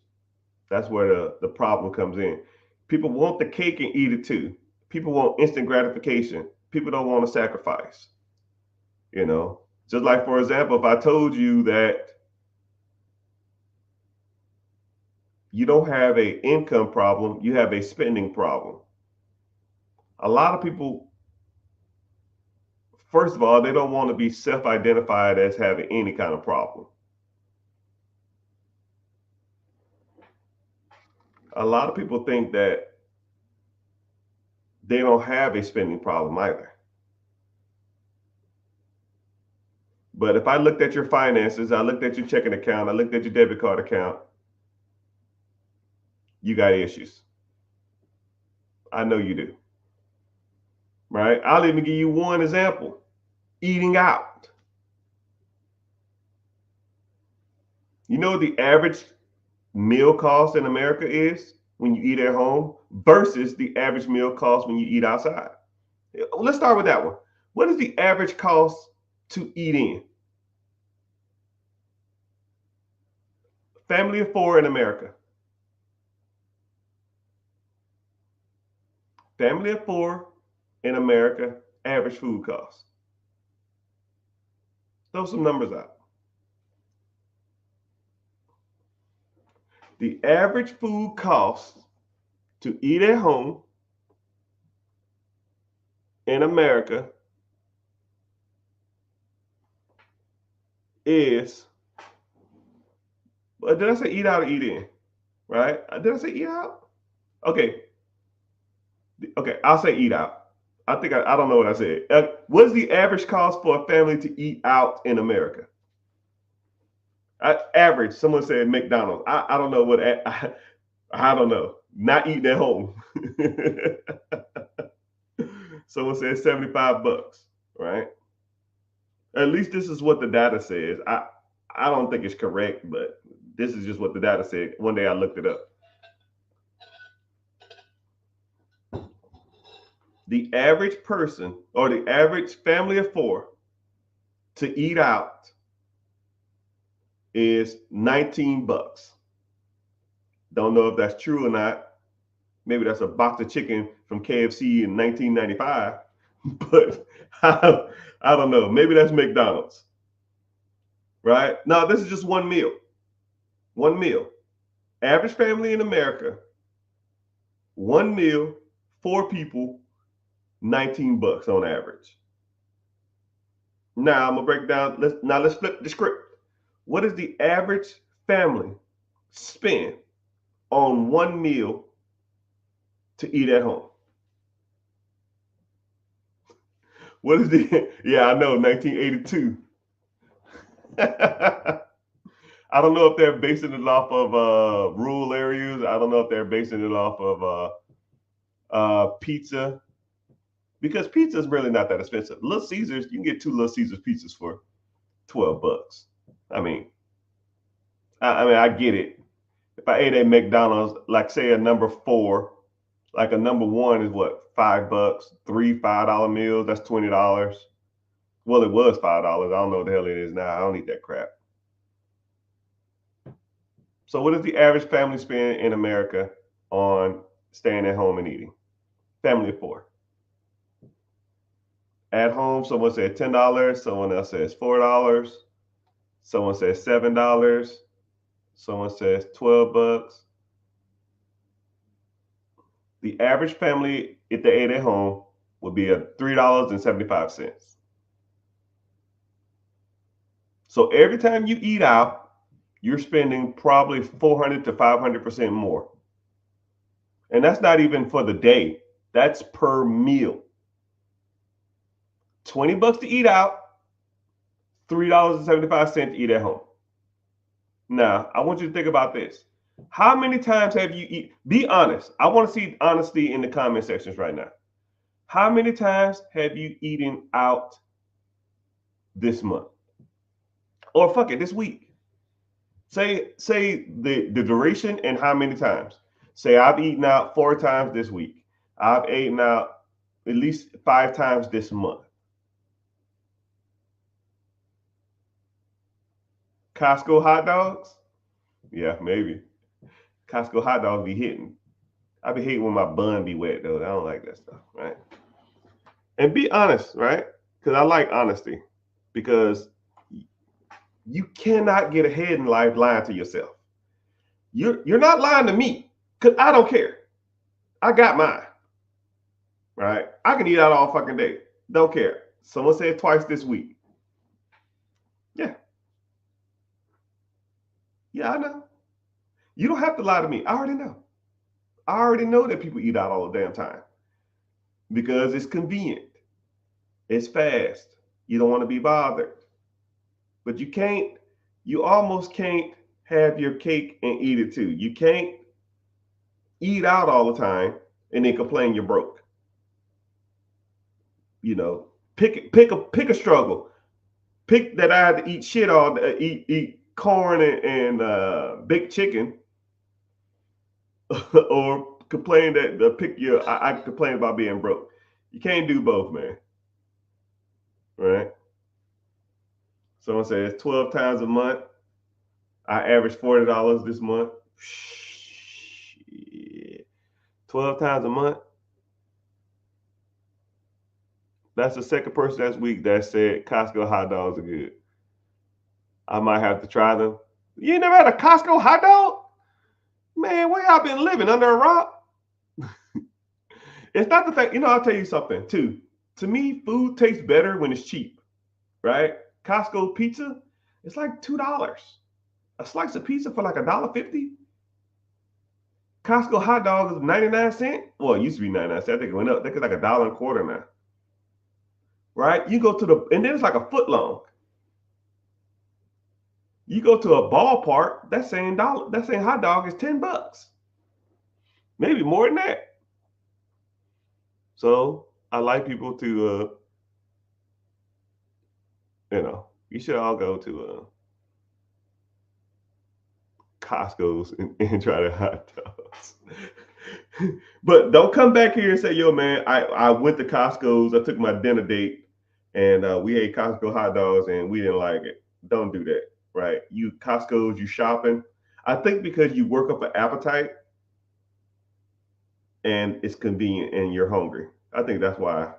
that's where the problem comes in. People want the cake and eat it too. People want instant gratification. People don't want to sacrifice, you know. Just like, for example, if I told you that you don't have a income problem, you have a spending problem. A lot of people, first of all, they don't want to be self-identified as having any kind of problem. A lot of people think that they don't have a spending problem either. But if I looked at your finances, I looked at your checking account, I looked at your debit card account, you got issues. I know you do. Right? I'll even give you one example. Eating out. You know what the average meal cost in America is when you eat at home versus the average meal cost when you eat outside? Let's start with that one. What is the average cost to eat in? Family of four in America. Family of four in America, average food cost. Throw some numbers out. The average food cost to eat at home in America is, did I say eat out or eat in? Right? Did I say eat out? Okay. Okay. I'll say eat out. I don't know what I said. What is the average cost for a family to eat out in America? Average. Someone said McDonald's. I don't know what. I don't know. Not eating at home. Someone said $75. Right. At least this is what the data says. I don't think it's correct, but this is just what the data said. One day I looked it up. The average person or the average family of four to eat out is $19. Don't know if that's true or not. Maybe that's a box of chicken from KFC in 1995, but I don't know. Maybe that's McDonald's, right? Now, this is just one meal. One meal. Average family in America, one meal, four people, $19 on average. Now I'm gonna break down. Let's flip the script. What does the average family spend on one meal to eat at home? What is the? Yeah, I know, 1982. I don't know if they're basing it off of rural areas. I don't know if they're basing it off of pizza, because pizza is really not that expensive. Little Caesars, you can get two Little Caesars pizzas for $12. I mean, I get it. If I ate at McDonald's, like say a number four, like a number one is what, $5, three $5 meals. That's $20. Well, it was $5. I don't know what the hell it is now. I don't eat that crap. So, what does the average family spend in America on staying at home and eating? Family of four. At home, someone said $10. Someone else says $4. Someone says $7. Someone says $12. The average family, if they ate at home, would be at $3.75. So every time you eat out, you're spending probably 400 to 500% more. And that's not even for the day. That's per meal. $20 to eat out, $3.75 to eat at home. Now, I want you to think about this. How many times have you eat? Be honest. I want to see honesty in the comment sections right now. How many times have you eaten out this month? Or fuck it, this week? Say the duration and how many times. Say I've eaten out 4 times this week. I've eaten out at least 5 times this month. Costco hot dogs? Yeah, maybe. Costco hot dogs be hitting. I be hating when my bun be wet though. I don't like that stuff, right? And be honest, right? Because I like honesty. Because you cannot get ahead in life lying to yourself. You're not lying to me, because I don't care. I got mine, right? I can eat out all fucking day. Don't care. Someone said twice this week. Yeah, yeah, I know. You don't have to lie to me. I already know. I already know that people eat out all the damn time because it's convenient. It's fast. You don't want to be bothered. But you almost can't have your cake and eat it too. You can't eat out all the time and then complain you're broke. You know, pick a struggle. Pick that I had to eat shit all day, eat corn and baked chicken, or complain that pick your. I complain about being broke. You can't do both, man. Right? Someone says 12 times a month. I average $40 this month. Shit. 12 times a month. That's the second person this week that said Costco hot dogs are good. I might have to try them. You ain't never had a Costco hot dog? Man, where y'all been living? Under a rock? It's not the fact, I'll tell you something too. To me, food tastes better when it's cheap, right? Costco pizza, it's like $2. A slice of pizza for like $1.50. Costco hot dog is 99 cents. Well, it used to be 99 cents. I think it went up. I think it's like $1.25 now. Right? You go to and then it's like a foot long. You go to a ballpark, that same hot dog is $10. Maybe more than that. So I like people to you should all go to Costco's and try the hot dogs. But don't come back here and say, yo, man, I went to Costco's, I took my dinner date, and we ate Costco hot dogs and we didn't like it. Don't do that, right? You Costco's, you shopping. I think because you work up an appetite and it's convenient and you're hungry. I think that's why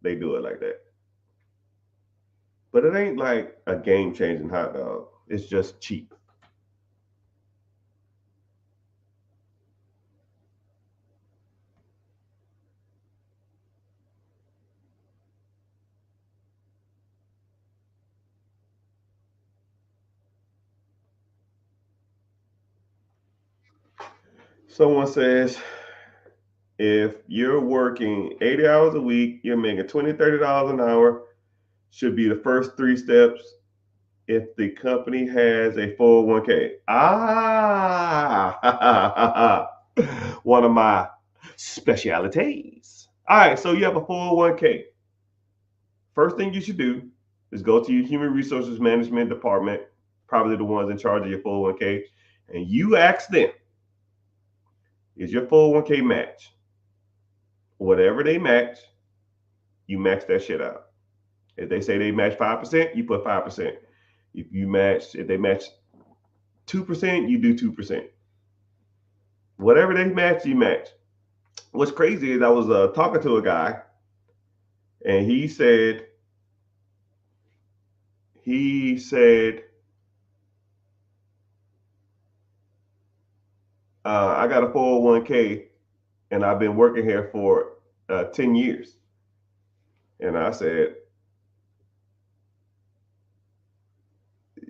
they do it like that. But it ain't like a game changing hot dog. It's just cheap. Someone says, If you're working 80 hours a week, you're making $20, $30 an hour, should be the first three steps if the company has a 401k. One of my specialities. All right, so you have a 401k. First thing you should do is go to your human resources management department, probably the ones in charge of your 401k, and you ask them, is your 401k match? Whatever they match, you max that shit out. If they say they match 5%, you put 5%. If they match 2%, you do 2%. Whatever they match, you match. What's crazy is I was talking to a guy, and he said, I got a 401k, and I've been working here for 10 years. And I said,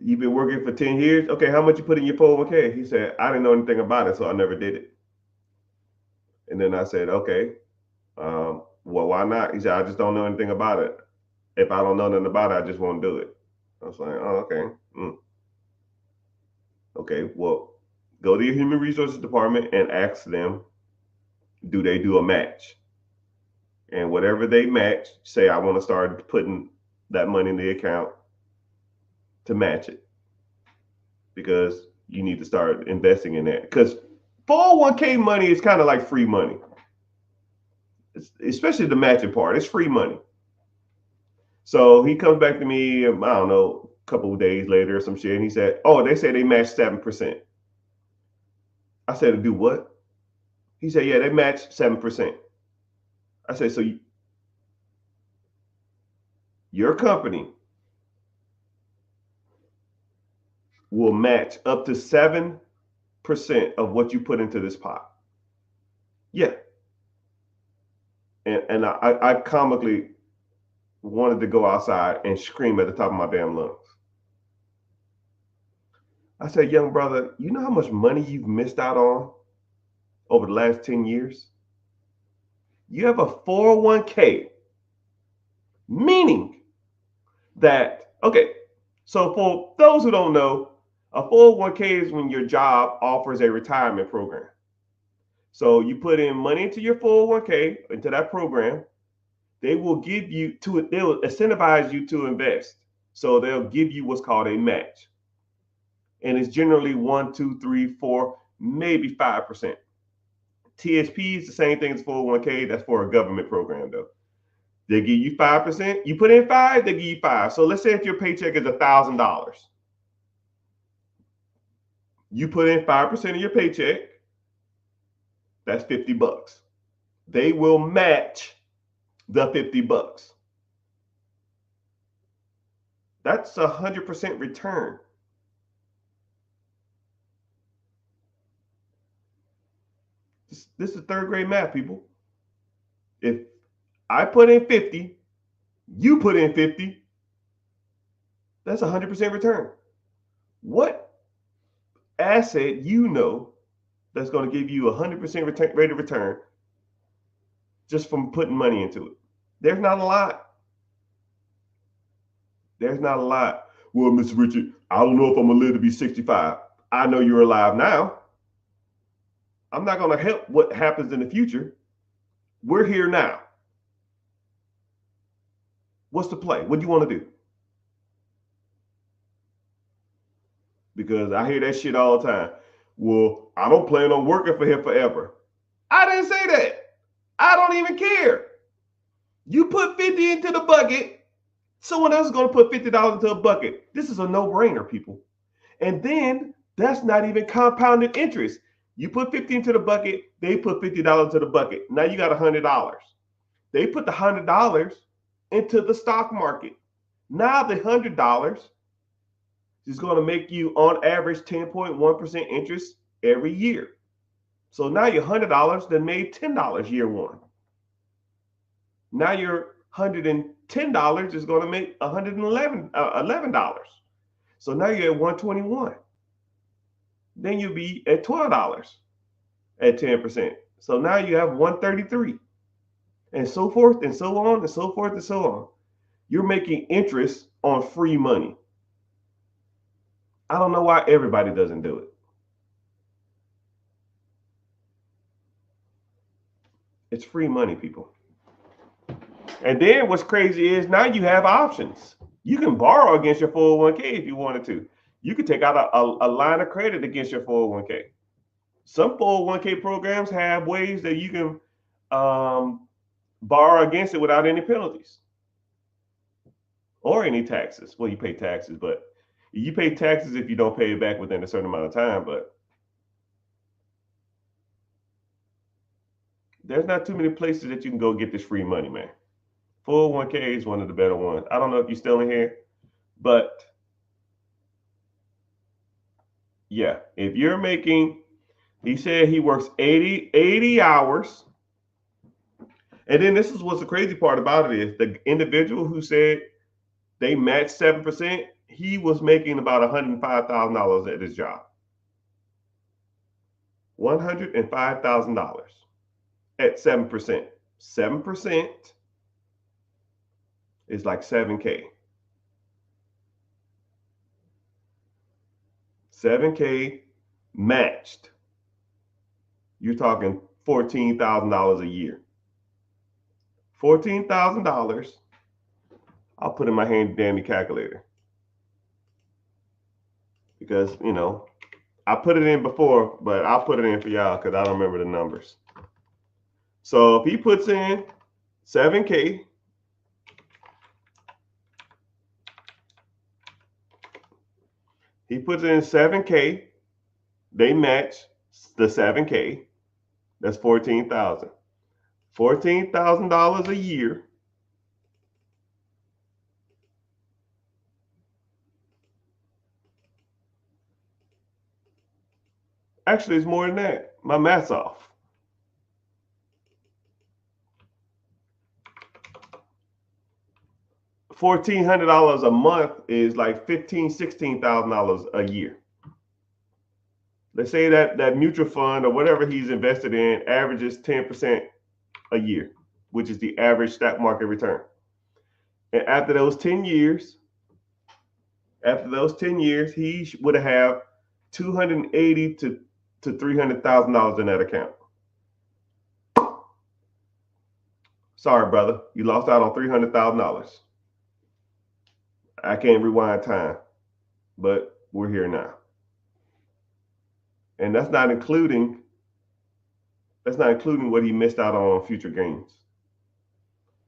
you've been working for 10 years? Okay, how much you put in your 401k? He said, I didn't know anything about it, so I never did it. And then I said, okay, well, why not? He said, I just don't know anything about it. If I don't know nothing about it, I just won't do it. I was like, oh, okay. Okay, well, go to your human resources department and ask them, do they do a match? And whatever they match, say, I want to start putting that money in the account to match it, because you need to start investing in that. Because 401k money is kind of like free money, especially the matching part. It's free money. So he comes back to me, I don't know, a couple of days later or some shit, and he said, oh, they say they match 7%. I said, to do what? He said, yeah, they match 7%. I said, so your company will match up to 7% of what you put into this pot. Yeah. And I comically wanted to go outside and scream at the top of my damn lungs. I said, young brother, you know how much money you've missed out on over the last 10 years? You have a 401k, meaning that, okay, so for those who don't know, a 401k is when your job offers a retirement program. So you put in money into your 401k, into that program. They will incentivize you to invest. So they'll give you what's called a match. And it's generally 1, 2, 3, 4, maybe 5%. TSP is the same thing as 401k. That's for a government program, though. They give you 5%. You put in 5, they give you 5. So let's say if your paycheck is $1,000, you put in 5% of your paycheck. That's $50. They will match the $50. That's 100% return. This is third grade math, people. If I put in 50, you put in 50, that's 100% return. What asset that's going to give you 100% rate of return just from putting money into it? There's not a lot. There's not a lot. Well, Mr. Richard, I don't know if I'm going to live to be 65. I know you're alive now. I'm not going to help what happens in the future. We're here now. What's the play? What do you want to do? Because I hear that shit all the time. Well, I don't plan on working for him forever. I didn't say that. I don't even care. You put 50 into the bucket, someone else is going to put $50 into a bucket. This is a no-brainer, people. And then that's not even compounded interest. You put 50 into the bucket, they put $50 into the bucket. Now you got $100. They put the $100 into the stock market. Now the $100 is going to make you on average 10.1% interest every year. So now your $100 then made $10 year one. Now your $110 is going to make $11. So now you're at $121. Then you'll be at $12 at 10%. So now you have 133, and so forth and so on and so forth and so on. You're making interest on free money. I don't know why everybody doesn't do it. It's free money, people. And then what's crazy is now you have options. You can borrow against your 401k if you wanted to. You could take out a line of credit against your 401k. Some 401k programs have ways that you can borrow against it without any penalties or any taxes. Well, you pay taxes, but you pay taxes if you don't pay it back within a certain amount of time. But there's not too many places that you can go get this free money, man. 401k is one of the better ones. I don't know if you're still in here, but yeah, if you're making, he said he works 80 hours. And then this is what's the crazy part about it is the individual who said they matched 7%, he was making about $105,000 at his job. $105,000 at 7%. 7% is like 7K. 7K matched. You're talking $14,000 a year. $14,000. I'll put in my handy dandy calculator because I put it in before, but I'll put it in for y'all because I don't remember the numbers. So if he puts in 7K, they match the 7K. That's $14,000. $14,000 a year. Actually, it's more than that. My math's off. $1,400 a month is like $16,000 a year. Let's say that mutual fund or whatever he's invested in averages 10% a year, which is the average stock market return. And after those 10 years, he would have $280,000 to $300,000 in that account. Sorry, brother, you lost out on $300,000. I can't rewind time, but we're here now. And that's not including what he missed out on future gains.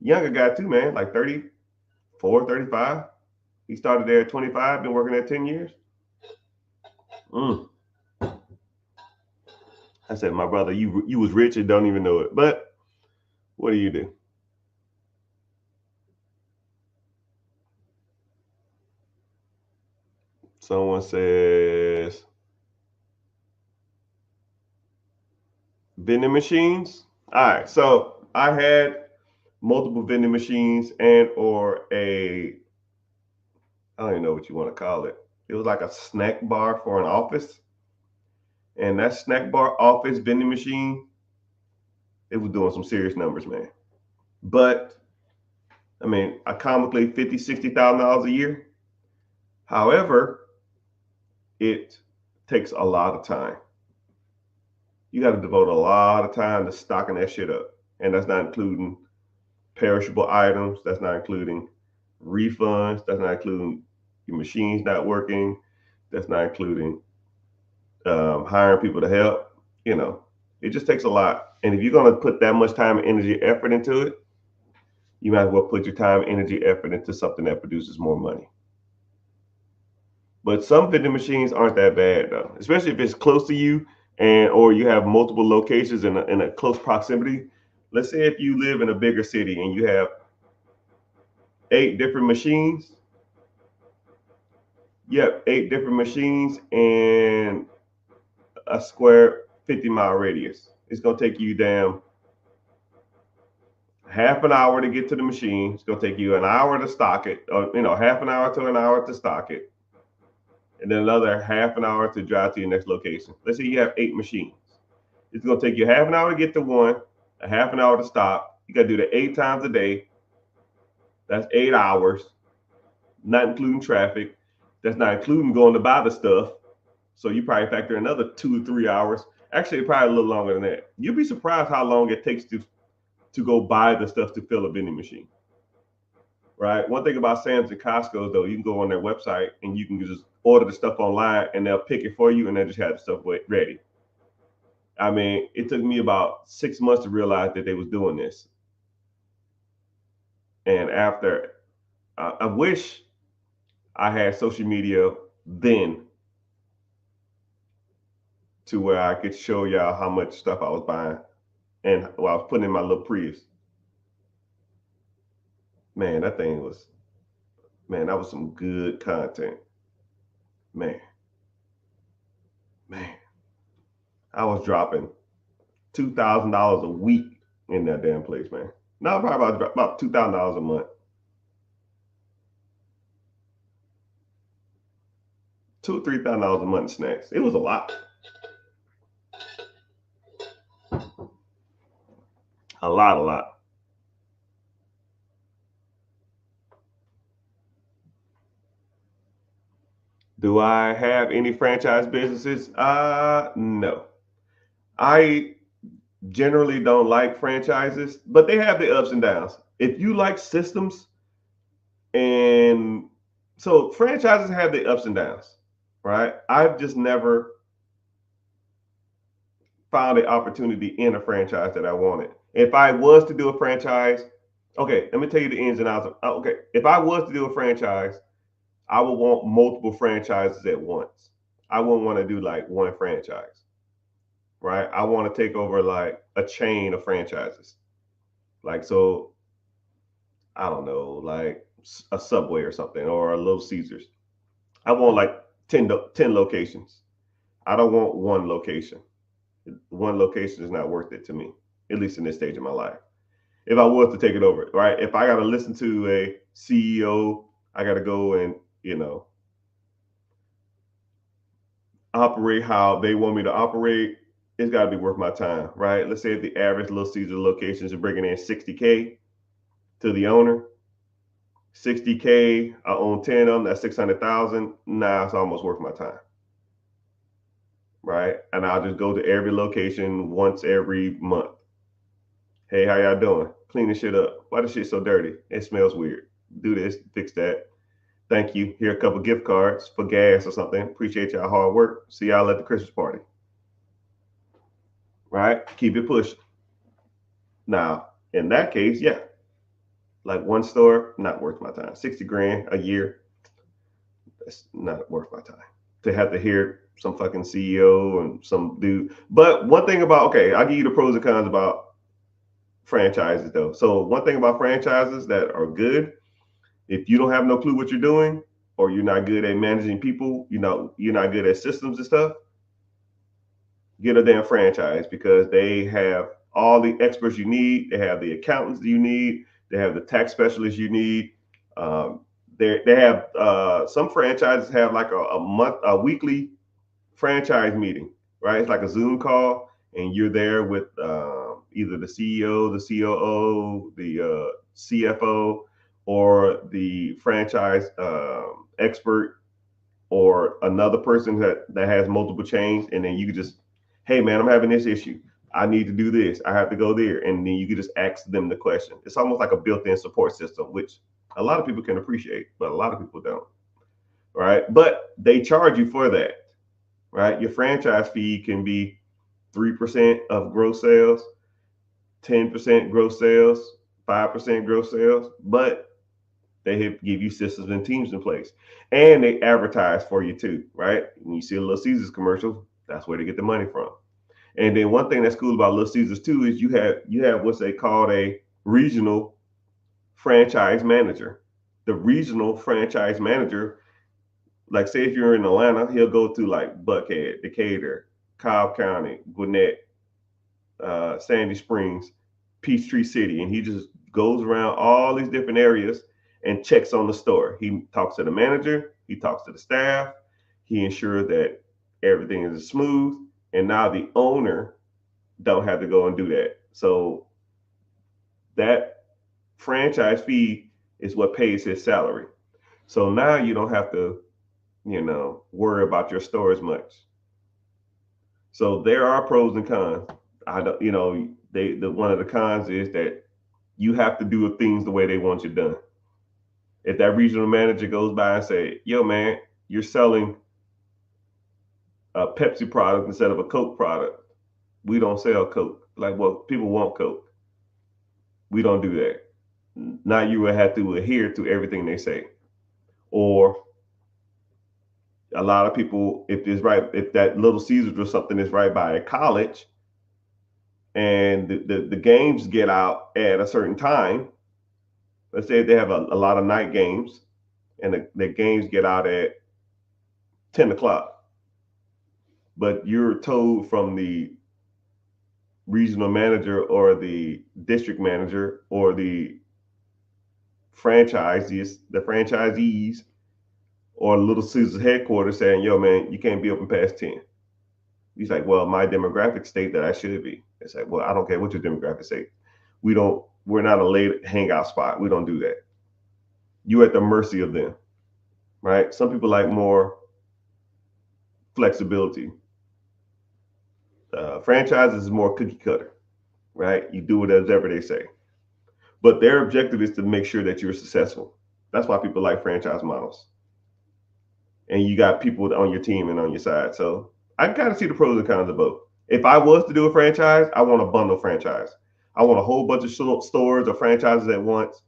Younger guy too, man, like 34, 35. He started there at 25, been working there 10 years. I said, my brother, you was rich and don't even know it. But what do you do? Someone says vending machines. All right, so I had multiple vending machines and or I don't even know what you want to call it. It was like a snack bar for an office. And that snack bar office vending machine, it was doing some serious numbers, man. But I mean, economically $50,000-$60,000 a year. However, it takes a lot of time. You got to devote a lot of time to stocking that shit up. And that's not including perishable items. That's not including refunds. That's not including your machines not working. That's not including hiring people to help. It just takes a lot. And if you're going to put that much time, energy, effort into it, you might as well put your time, energy, effort into something that produces more money. But some vending machines aren't that bad though, especially if it's close to you or you have multiple locations in a close proximity. Let's say if you live in a bigger city and you have 8 different machines. Yep, 8 different machines and a square 50-mile radius. It's gonna take you half an hour to get to the machine. It's gonna take you an hour to stock it, or half an hour to an hour to stock it, and then another half an hour to drive to your next location. Let's say you have 8 machines. It's going to take you half an hour to get to one, a half an hour to stop. You got to do that 8 times a day. That's 8 hours, not including traffic. That's not including going to buy the stuff. So you probably factor another 2 or 3 hours. Actually, probably a little longer than that. You'll be surprised how long it takes to go buy the stuff to fill a vending machine. Right. One thing about Sam's and Costco, though, you can go on their website and you can just order the stuff online and they'll pick it for you and they'll just have the stuff ready. I mean, it took me about 6 months to realize that they was doing this. And after, I wish I had social media then to where I could show y'all how much stuff I was buying and while I was putting in my little Prius. Man, that was some good content. Man, I was dropping $2,000 a week in that damn place, man. Now probably about $2,000 a month. $2,000 or $3,000 a month in snacks. It was a lot. A lot. Do I have any franchise businesses? No. I generally don't like franchises, but they have the ups and downs. If you like systems, and so franchises have the ups and downs, right? I've just never found an opportunity in a franchise that I wanted. If I was to do a franchise, okay, let me tell you the ins and outs. Okay, if I was to do a franchise, I would want multiple franchises at once. I wouldn't want to do like one franchise, right? I want to take over like a chain of franchises. Like, so, I don't know, like a Subway or something or a Little Caesars. I want like 10 locations. I don't want one location. One location is not worth it to me, at least in this stage of my life. If I was to take it over, right? If I got to listen to a CEO, I got to go and, operate how they want me to operate. It's got to be worth my time, right? Let's say if the average Little Caesar locations are bringing in 60K to the owner, 60K, I own 10 of them, that's 600,000. Nah, it's almost worth my time. Right? And I'll just go to every location once every month. Hey, how y'all doing? Clean this shit up. Why this shit so dirty? It smells weird. Do this, fix that. Thank you. Here are a couple gift cards for gas or something. Appreciate y'all hard work. See y'all at the Christmas party. Right? Keep it pushing. Now, in that case, yeah. Like one store, not worth my time. 60 grand a year, that's not worth my time. To have to hear some fucking CEO and some dude. But one thing about, okay, I'll give you the pros and cons about franchises though. So one thing about franchises that are good, if you don't have no clue what you're doing, or you're not good at managing people, you're not good at systems and stuff, get a damn franchise because they have all the experts you need. They have the accountants you need. They have the tax specialists you need. They have some franchises have like a weekly franchise meeting, right? It's like a Zoom call, and you're there with either the CEO, the COO, the CFO, or the franchise expert, or another person that has multiple chains, and then you can just, hey man, I'm having this issue. I need to do this. I have to go there, and then you can just ask them the question. It's almost like a built-in support system, which a lot of people can appreciate, but a lot of people don't. Right? But they charge you for that. Right? Your franchise fee can be 3% of gross sales, 10% gross sales, 5% gross sales, but they give you systems and teams in place, and they advertise for you too, right? When you see a Little Caesars commercial, that's where they get the money from. And then one thing that's cool about Little Caesars too is you have what's they call a regional franchise manager. The regional franchise manager, like say if you're in Atlanta, he'll go to like Buckhead, Decatur, Cobb County, Gwinnett, Sandy Springs, Peachtree City, and he just goes around all these different areas and checks on the store. He talks to the manager, he talks to the staff, he ensures that everything is smooth. And now the owner don't have to go and do that. So that franchise fee is what pays his salary. So now you don't have to, worry about your store as much. So there are pros and cons. I don't, the one of the cons is that you have to do things the way they want you done. If that regional manager goes by and say, "Yo, man, you're selling a Pepsi product instead of a Coke product. We don't sell Coke." Like, well, people want Coke. We don't do that. Now you will have to adhere to everything they say. Or a lot of people, if that Little Caesars or something is right by a college, and the games get out at a certain time. Let's say they have a lot of night games, and the games get out at 10 o'clock. But you're told from the regional manager or the district manager or the franchisees or Little Caesars headquarters saying, "Yo, man, you can't be open past 10." He's like, "Well, my demographic state that I should be." It's like, "Well, I don't care what your demographic state. We're not a late hangout spot. We don't do that." You're at the mercy of them, right? Some people like more flexibility. Franchises is more cookie cutter, right? You do whatever they say. But their objective is to make sure that you're successful. That's why people like franchise models. And you got people on your team and on your side. So I kind of see the pros and cons of both. If I was to do a franchise, I want a bundle franchise. I want a whole bunch of stores or franchises at once,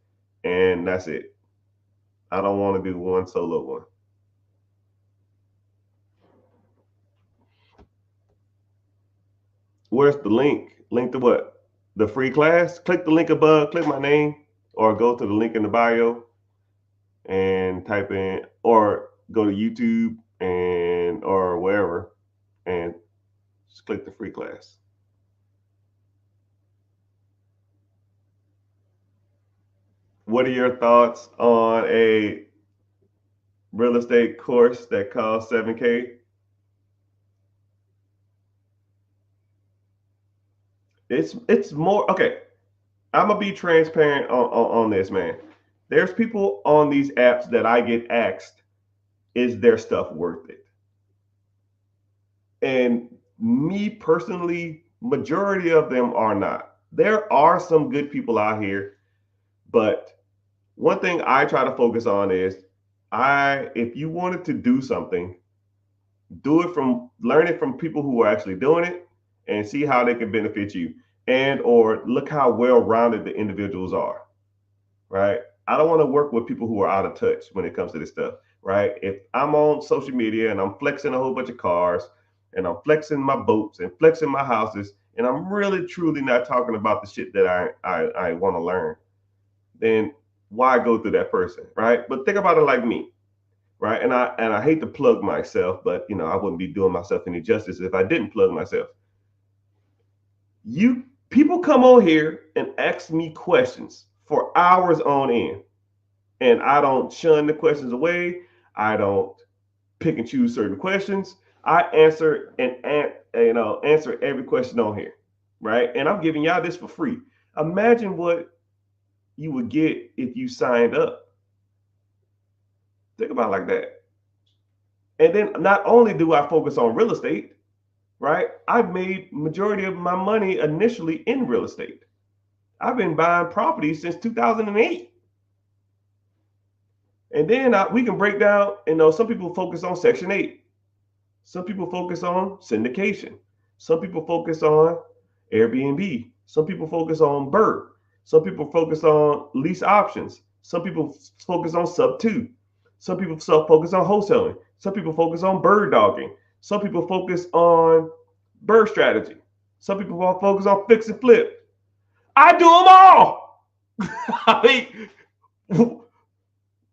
and that's it. I don't want to do one solo one. Where's the link? Link to what? The free class? Click the link above, click my name, or go to the link in the bio and type in, or go to YouTube and or wherever and just click the free class. What are your thoughts on a real estate course that costs 7K? It's more okay. I'm gonna be transparent on this, man. There's people on these apps that I get asked, is their stuff worth it? And me personally, majority of them are not. There are some good people out here, but one thing I try to focus on is if you wanted to do something, do it from learn it from people who are actually doing it and see how they can benefit you, and or look how well rounded the individuals are, right? I don't want to work with people who are out of touch when it comes to this stuff, right? If I'm on social media and I'm flexing a whole bunch of cars and I'm flexing my boats and flexing my houses and I'm really truly not talking about the shit that I want to learn, then why go through that person, right? But think about it like me, right? And I hate to plug myself, but I wouldn't be doing myself any justice if I didn't plug myself. You people come on here and ask me questions for hours on end, and I don't shun the questions away. I don't pick and choose certain questions. I answer answer every question on here, right? And I'm giving y'all this for free. Imagine what you would get if you signed up. Think about it like that. And then not only do I focus on real estate, right? I've made majority of my money initially in real estate. I've been buying properties since 2008. And then we can break down, some people focus on Section 8. Some people focus on syndication. Some people focus on Airbnb. Some people focus on BRRRR. Some people focus on lease options. Some people focus on sub 2. Some people focus on wholesaling. Some people focus on bird dogging. Some people focus on bird strategy. Some people focus on fix and flip. I do them all. I mean,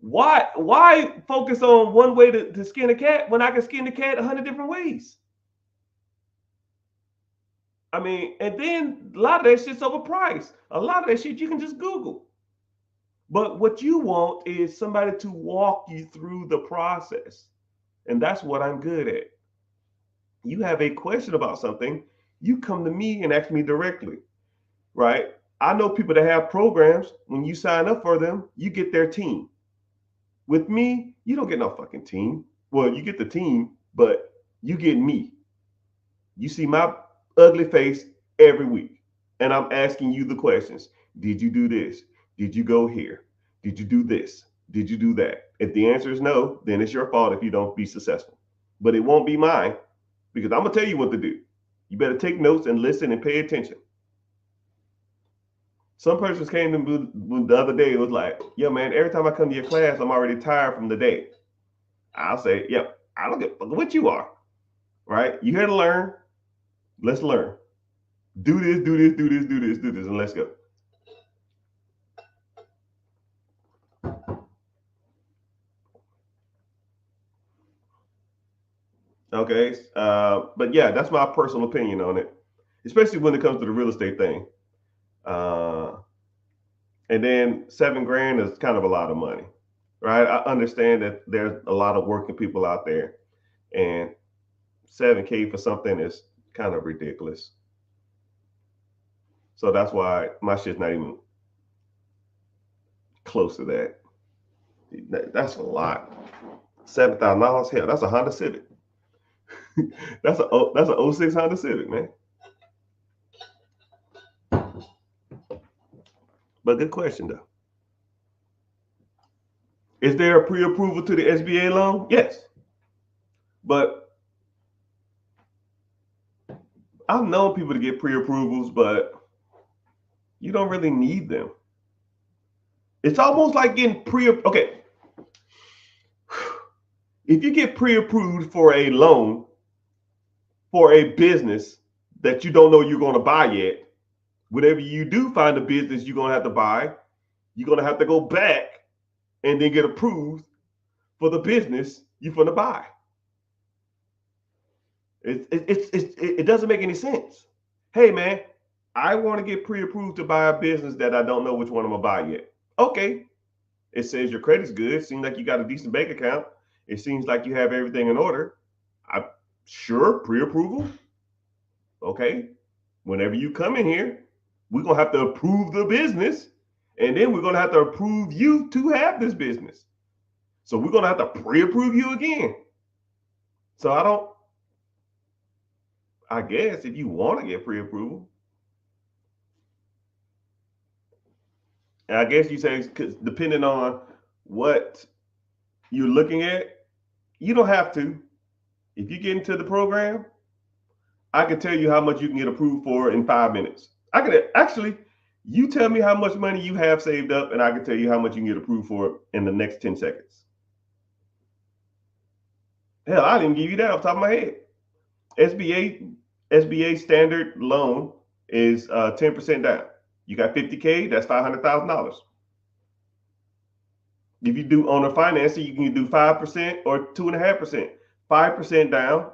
why focus on one way to skin a cat when I can skin the cat 100 different ways? I mean, and then a lot of that shit's overpriced. A lot of that shit you can just Google. But what you want is somebody to walk you through the process. And that's what I'm good at. You have a question about something, You come to me and ask me directly, right? I know people that have programs. When you sign up for them, you get their team. With me, you don't get no fucking team. Well, you get the team, but you get me. You see my ugly face every week. And I'm asking you the questions. Did you do this? Did you go here? Did you do this? Did you do that? If the answer is no, then it's your fault if you don't be successful. But it won't be mine because I'm going to tell you what to do. You better take notes and listen and pay attention. Some persons came to me the other day. It was like, yo, man, every time I come to your class, I'm already tired from the day. I'll say, yep, I don't give a fuck what you are, right? You here to learn. Let's learn. Do this, do this, do this, do this, do this, and let's go. Okay. But yeah, that's my personal opinion on it, especially when it comes to the real estate thing. Uh, and then $7,000 is kind of a lot of money, right? I understand that there's a lot of working people out there, and 7K for something is kind of ridiculous. So that's why my shit's not even close to that. That's a lot. $7,000, hell, that's a Honda Civic. that's an '06 Honda Civic, man. But good question though. Is there a pre-approval to the SBA loan? Yes. But I've known people to get pre-approvals, but you don't really need them. It's almost like getting okay. If you get pre-approved for a loan for a business that you don't know you're going to buy yet, whatever you do find a business you're going to have to buy, you're going to have to go back and then get approved for the business you're going to buy. It doesn't make any sense. Hey, man, I want to get pre-approved to buy a business that I don't know which one I'm going to buy yet. Okay. It says your credit's good. It seems like you got a decent bank account. It seems like you have everything in order. I'm sure pre-approval. Okay. Whenever you come in here, we're going to have to approve the business. And then we're going to have to approve you to have this business. So we're going to have to pre-approve you again. So I guess if you want to get pre-approval, I guess you say, because depending on what you're looking at, you don't have to. If you get into the program, I can tell you how much you can get approved for in 5 minutes. I can actually, you tell me how much money you have saved up, and I can tell you how much you can get approved for in the next 10 seconds. Hell, I didn't give you that off the top of my head. SBA standard loan is 10% down. You got 50K, that's $500,000. If you do owner financing, you can do 5% or 2.5%. 5% down.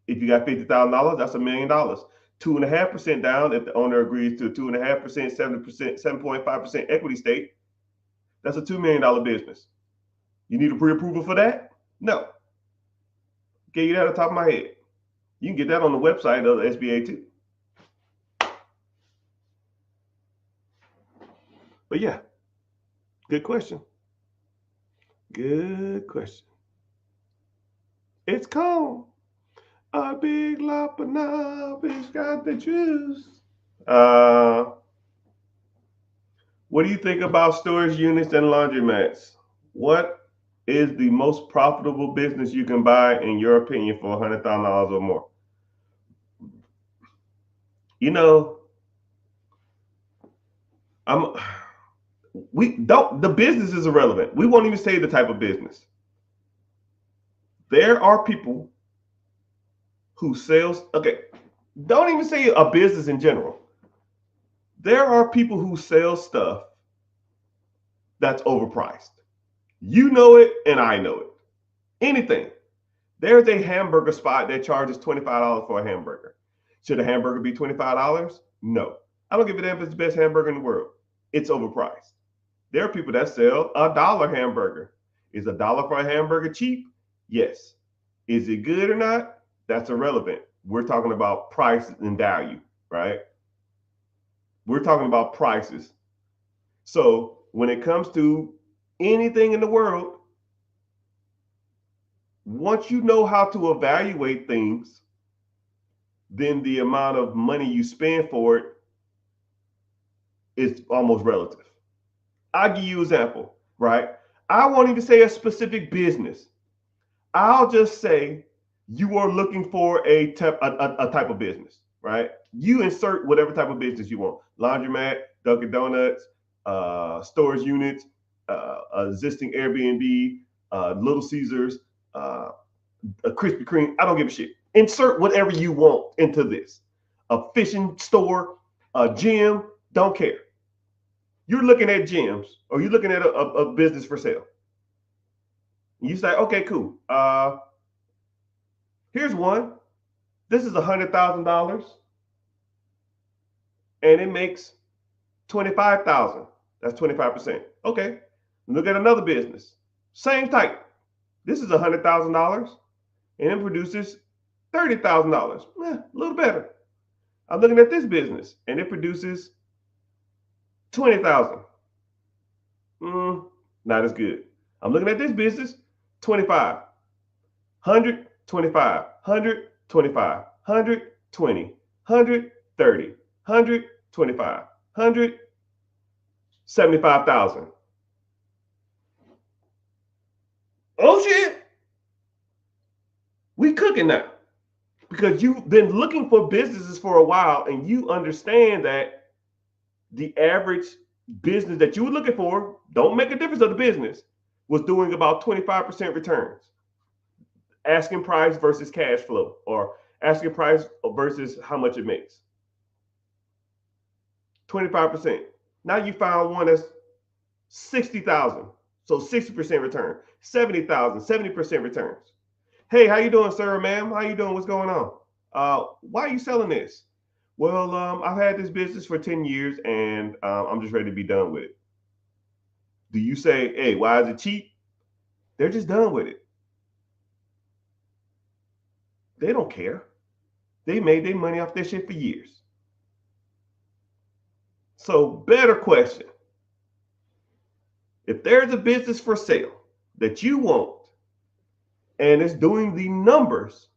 If you got $50,000, that's $1 million. 2.5% down if the owner agrees to 2.5%, 7%, 7.5% equity stake. That's a $2 million business. You need a pre-approval for that? No. Get you that on top of my head. You can get that on the website of the SBA too. But yeah, good question. Good question. It's called a big lot, but now bitch got the juice. What do you think about storage units and laundromats? What is the most profitable business you can buy, in your opinion, for $100,000 or more? You know, the business is irrelevant. We won't even say the type of business. There are people who sells, okay, don't even say a business in general. There are people who sell stuff that's overpriced. You know it, and I know it. Anything. There's a hamburger spot that charges $25 for a hamburger. Should a hamburger be $25? No. I don't give a damn if it's the best hamburger in the world. It's overpriced. There are people that sell $1 hamburger. Is $1 for a hamburger cheap? Yes. Is it good or not? That's irrelevant. We're talking about price and value, right? We're talking about prices. So when it comes to anything in the world, once you know how to evaluate things, then the amount of money you spend for it is almost relative. I'll give you an example, right? I won't even say a specific business. I'll just say you are looking for a type of business, right? You insert whatever type of business you want: laundromat, Dunkin' Donuts, storage units, existing Airbnb, Little Caesars, a Krispy Kreme. I don't give a shit. Insert whatever you want into this. A fishing store, a gym, don't care. You're looking at gyms or you're looking at a business for sale. You say, okay, cool. Here's one. This is $100,000 and it makes 25,000. That's 25%. Okay. Look at another business. Same type. This is $100,000 and it produces $30,000. A little better. I'm looking at this business and it produces 20,000. Not as good. I'm looking at this business, 25, 100, 25, 100, 25, 120, 130, 125, 100, 75,000. Oh shit. We cooking now. Because you've been looking for businesses for a while and you understand that the average business that you were looking for, don't make a difference of the business, was doing about 25% returns. Asking price versus cash flow, or asking price versus how much it makes. 25%. Now you found one that's 60,000. So 60% return. 70,000, 70% returns. Hey, how you doing, sir, ma'am? How you doing? What's going on? Why are you selling this? Well, I've had this business for 10 years and I'm just ready to be done with it. Do you say, hey, why is it cheap? They're just done with it. They don't care. They made their money off this shit for years. So, better question. If there's a business for sale that you want and it's doing the numbers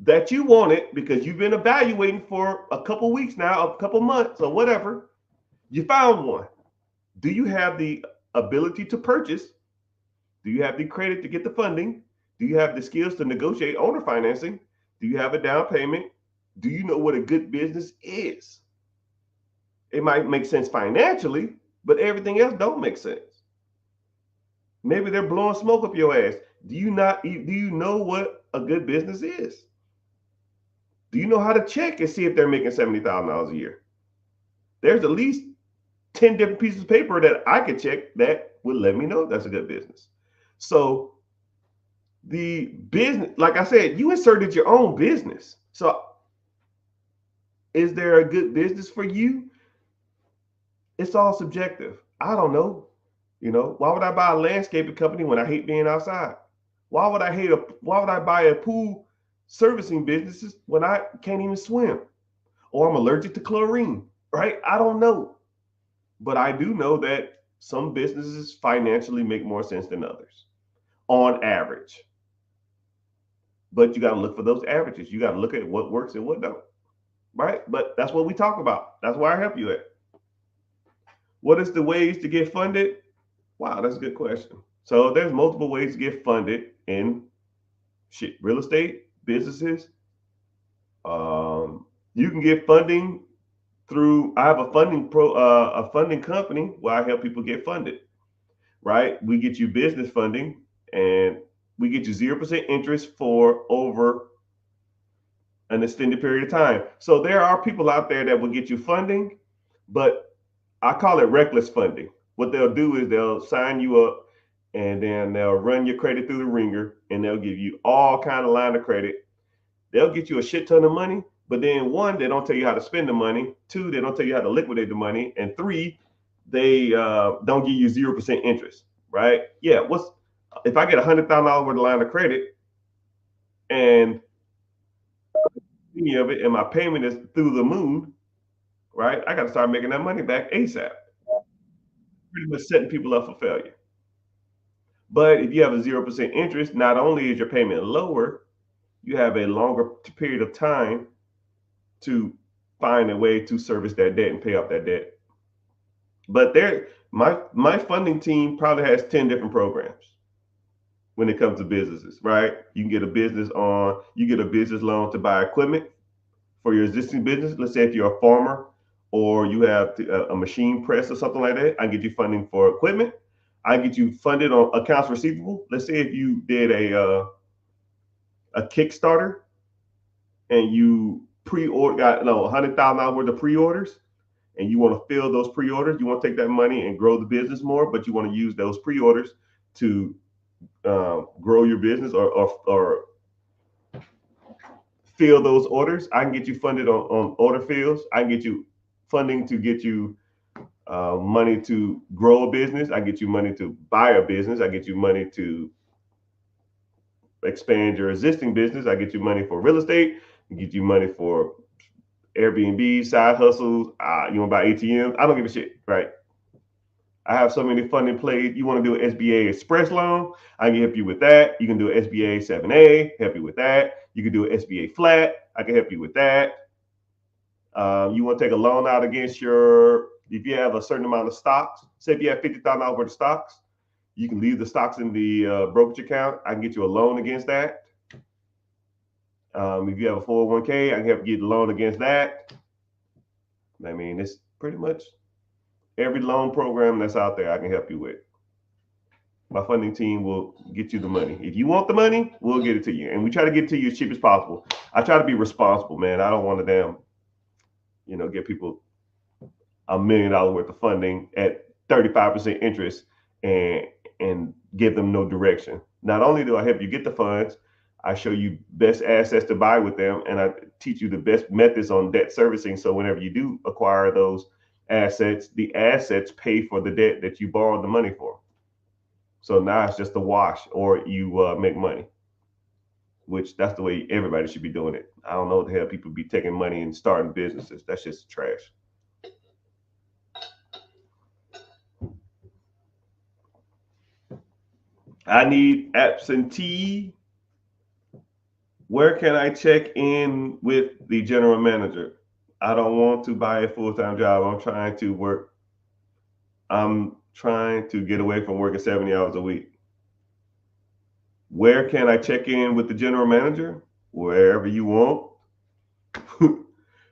that you want it because you've been evaluating for a couple weeks now, a couple months or whatever, you found one. Do you have the ability to purchase? Do you have the credit to get the funding? Do you have the skills to negotiate owner financing? Do you have a down payment? Do you know what a good business is? It might make sense financially, but everything else don't make sense. Maybe they're blowing smoke up your ass. Do you know what a good business is? Do you know how to check and see if they're making $70,000 a year? There's at least 10 different pieces of paper that I could check that would let me know that's a good business. So the business, like I said, you inserted your own business. So is there a good business for you? It's all subjective. I don't know. Why would I buy a landscaping company when I hate being outside? Why would I buy a pool servicing businesses when I can't even swim? Or I'm allergic to chlorine, right? I don't know. But I do know that some businesses financially make more sense than others on average. But you got to look for those averages. You got to look at what works and what don't, right? But that's what we talk about. That's where I help you at. What is the ways to get funded? Wow, that's a good question. So there's multiple ways to get funded in real estate, businesses. You can get funding through. I have a funding company where I help people get funded. Right? We get you business funding, and we get you 0% interest for over an extended period of time. So there are people out there that will get you funding, but I call it reckless funding. What they'll do is they'll sign you up and then they'll run your credit through the ringer and they'll give you all kind of line of credit. They'll get you a shit ton of money, but then one, they don't tell you how to spend the money. Two, they don't tell you how to liquidate the money. And three, they don't give you 0% interest, right? Yeah, if I get $100,000 worth of line of credit and any of it, and my payment is through the moon, right? I got to start making that money back ASAP. Pretty much setting people up for failure. But if you have a 0% interest, not only is your payment lower, you have a longer period of time to find a way to service that debt and pay off that debt. But my funding team probably has 10 different programs when it comes to businesses, right? You can get a you get a business loan to buy equipment for your existing business. Let's say if you're a farmer or you have a machine press or something like that, I can get you funding for equipment. I get you funded on accounts receivable. Let's say if you did a Kickstarter and you pre-order got $100,000 worth of pre-orders, and you want to fill those pre-orders. You want to take that money and grow the business more, but you want to use those pre-orders to grow your business or fill those orders. I can get you funded on order fills. I can get you funding to get you money to grow a business. I get you money to buy a business. I get you money to expand your existing business. I get you money for real estate. I get you money for Airbnb, side hustles. You want to buy ATMs? I don't give a shit, right? I have so many funding plays. You want to do an SBA Express loan? I can help you with that. You can do an SBA 7A, help you with that. You can do an SBA flat. I can help you with that. You want to take a loan out against if you have a certain amount of stocks, say if you have $50,000 worth of stocks, you can leave the stocks in the brokerage account. I can get you a loan against that. If you have a 401k, I can help you get a loan against that. I mean, it's pretty much every loan program that's out there I can help you with. My funding team will get you the money. If you want the money, we'll get it to you. And we try to get it to you as cheap as possible. I try to be responsible, man. I don't want to get people $1 million worth of funding at 35% interest and give them no direction. Not only do I help you get the funds, I show you best assets to buy with them, and I teach you the best methods on debt servicing. So whenever you do acquire those assets, the assets pay for the debt that you borrowed the money for. So now it's just a wash, or you make money, which that's the way everybody should be doing it. I don't know what the hell people be taking money and starting businesses. That's just trash. I need absentee. Where can I check in with the general manager? I don't want to buy a full-time job. I'm trying to get away from working 70 hours a week. Where can I check in with the general manager? Wherever you want.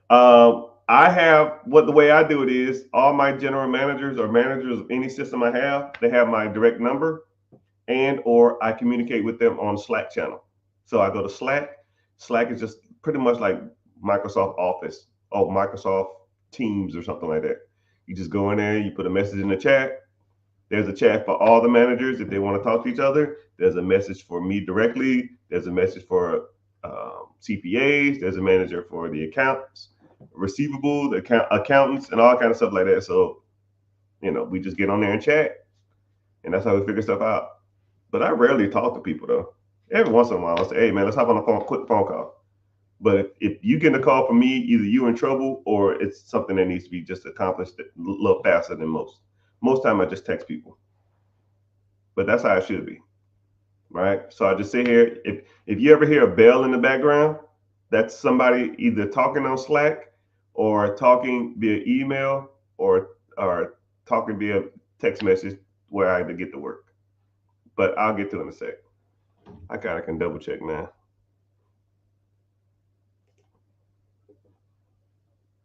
I have the way I do it is all my general managers or managers of any system I have, they have my direct number, and or I communicate with them on Slack channel. So I go to Slack. Slack is just pretty much like Microsoft Office or Microsoft Teams or something like that. You just go in there, you put a message in the chat. There's a chat for all the managers if they want to talk to each other. There's a message for me directly. There's a message for CPAs. There's a manager for the accounts, receivables, accountants, and all kind of stuff like that. So, we just get on there and chat, and that's how we figure stuff out. But I rarely talk to people though. Every once in a while, I'll say, "Hey man, let's hop on a quick phone call." But if you get a call from me, either you in trouble or it's something that needs to be just accomplished a little faster than most. Most time I just text people, but that's how it should be, right? So I just sit here. If you ever hear a bell in the background, that's somebody either talking on Slack or talking via email or talking via text message where I had to get to work. But I'll get to it in a sec. I kind of can double check now.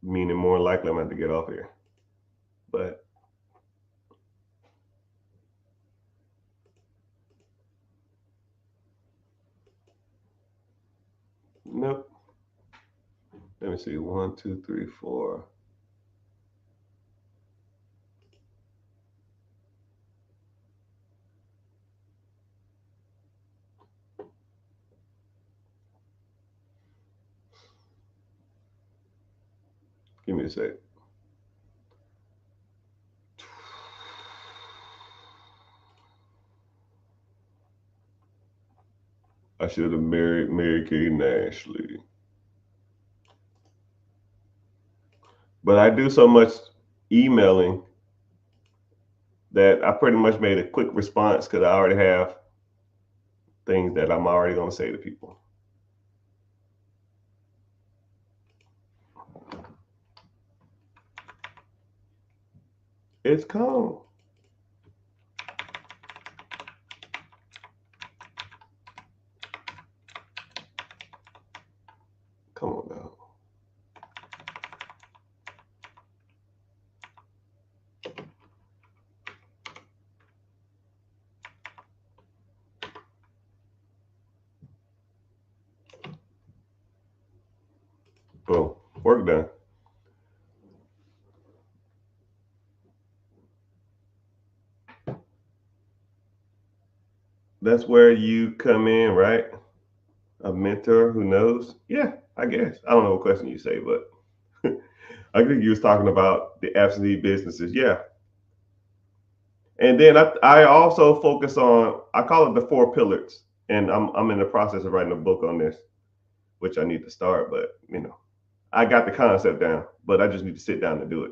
Meaning more likely I'm going to have to get off here. But nope. Let me see. 1, 2, 3, 4. Give me a sec. I should have married Mary Kate and Ashley. But I do so much emailing that I pretty much made a quick response because I already have things that I'm already going to say to people. It's calm. Come on now. Boom. Work done. That's where you come in, right? A mentor who knows? Yeah, I guess. I don't know what question you say, but I think you was talking about the absentee businesses. Yeah. And then I also focus on, I call it the four pillars. And I'm in the process of writing a book on this, which I need to start, but I got the concept down, but I just need to sit down to do it.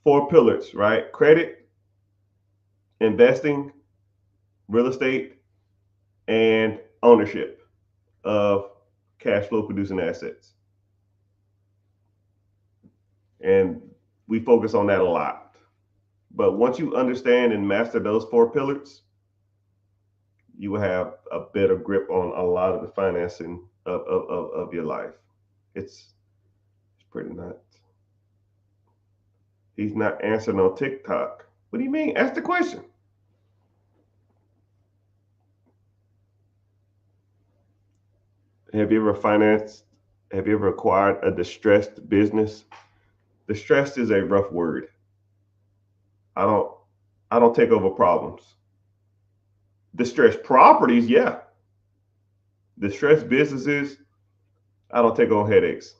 Four pillars, right? Credit, investing, real estate, and ownership of cash flow producing assets. And we focus on that a lot. But once you understand and master those four pillars, you will have a better grip on a lot of the financing of your life. It's pretty nuts. He's not answering on TikTok. What do you mean? Ask the question. Have you ever financed? Have you ever acquired a distressed business? Distressed is a rough word. I don't. I don't take over problems. Distressed properties, yeah. Distressed businesses, I don't take on headaches.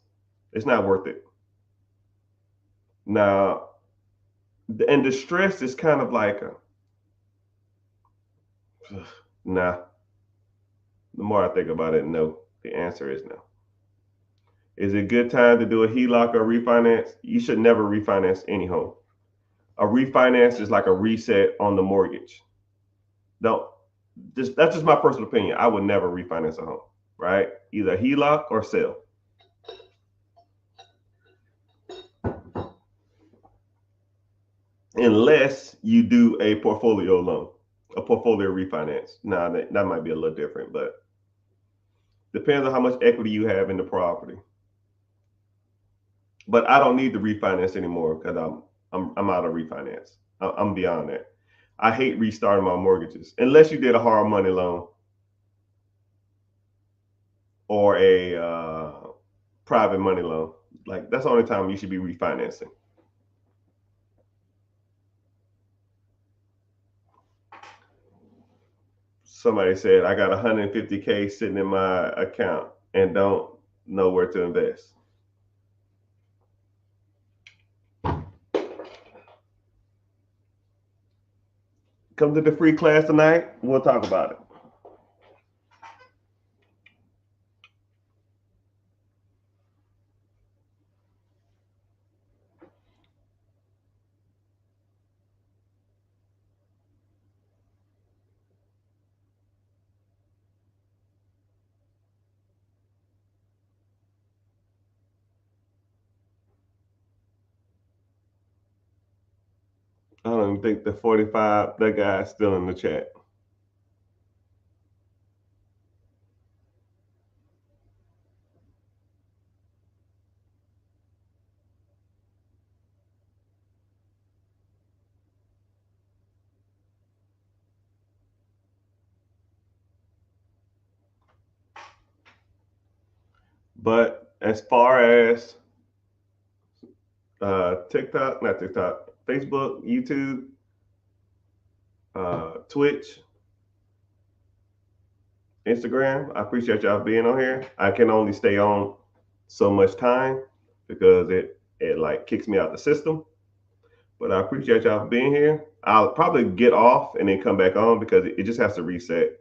It's not worth it. Now, and distress is kind of like nah. The more I think about it, no. The answer is no. Is it a good time to do a HELOC or refinance? You should never refinance any home. A refinance is like a reset on the mortgage. Don't just That's just my personal opinion. I would never refinance a home, right? Either HELOC or sell. Unless you do a portfolio loan, a portfolio refinance. Now that might be a little different, but depends on how much equity you have in the property. But I don't need to refinance anymore because I'm out of refinance. I'm beyond that. I hate restarting my mortgages unless you did a hard money loan or a private money loan. Like that's the only time you should be refinancing. Somebody said I got 150K sitting in my account and don't know where to invest. Come to the free class tonight. We'll talk about it. I don't even think the 45, that guy's still in the chat. But as far as TikTok, not TikTok, Facebook, YouTube, Twitch, Instagram, I appreciate y'all being on here. I can only stay on so much time because it like kicks me out the system. But I appreciate y'all being here. I'll probably get off and then come back on because it just has to reset.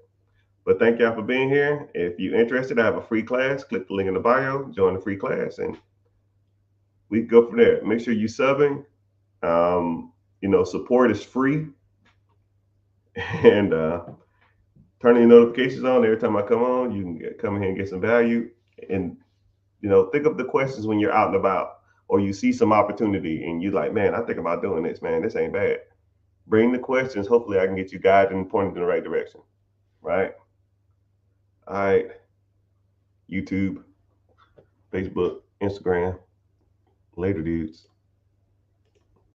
But thank y'all for being here. If you're interested, I have a free class. Click the link in the bio, join the free class, and We go from there. Make sure you subbing. Support is free, and turning your notifications on every time I come on. You can come in here and get some value, and think of the questions when you're out and about, or you see some opportunity, and you like, man, I think about doing this, man. This ain't bad. Bring the questions. Hopefully, I can get you guided and pointed in the right direction. Right. All right. YouTube, Facebook, Instagram. Later, dudes.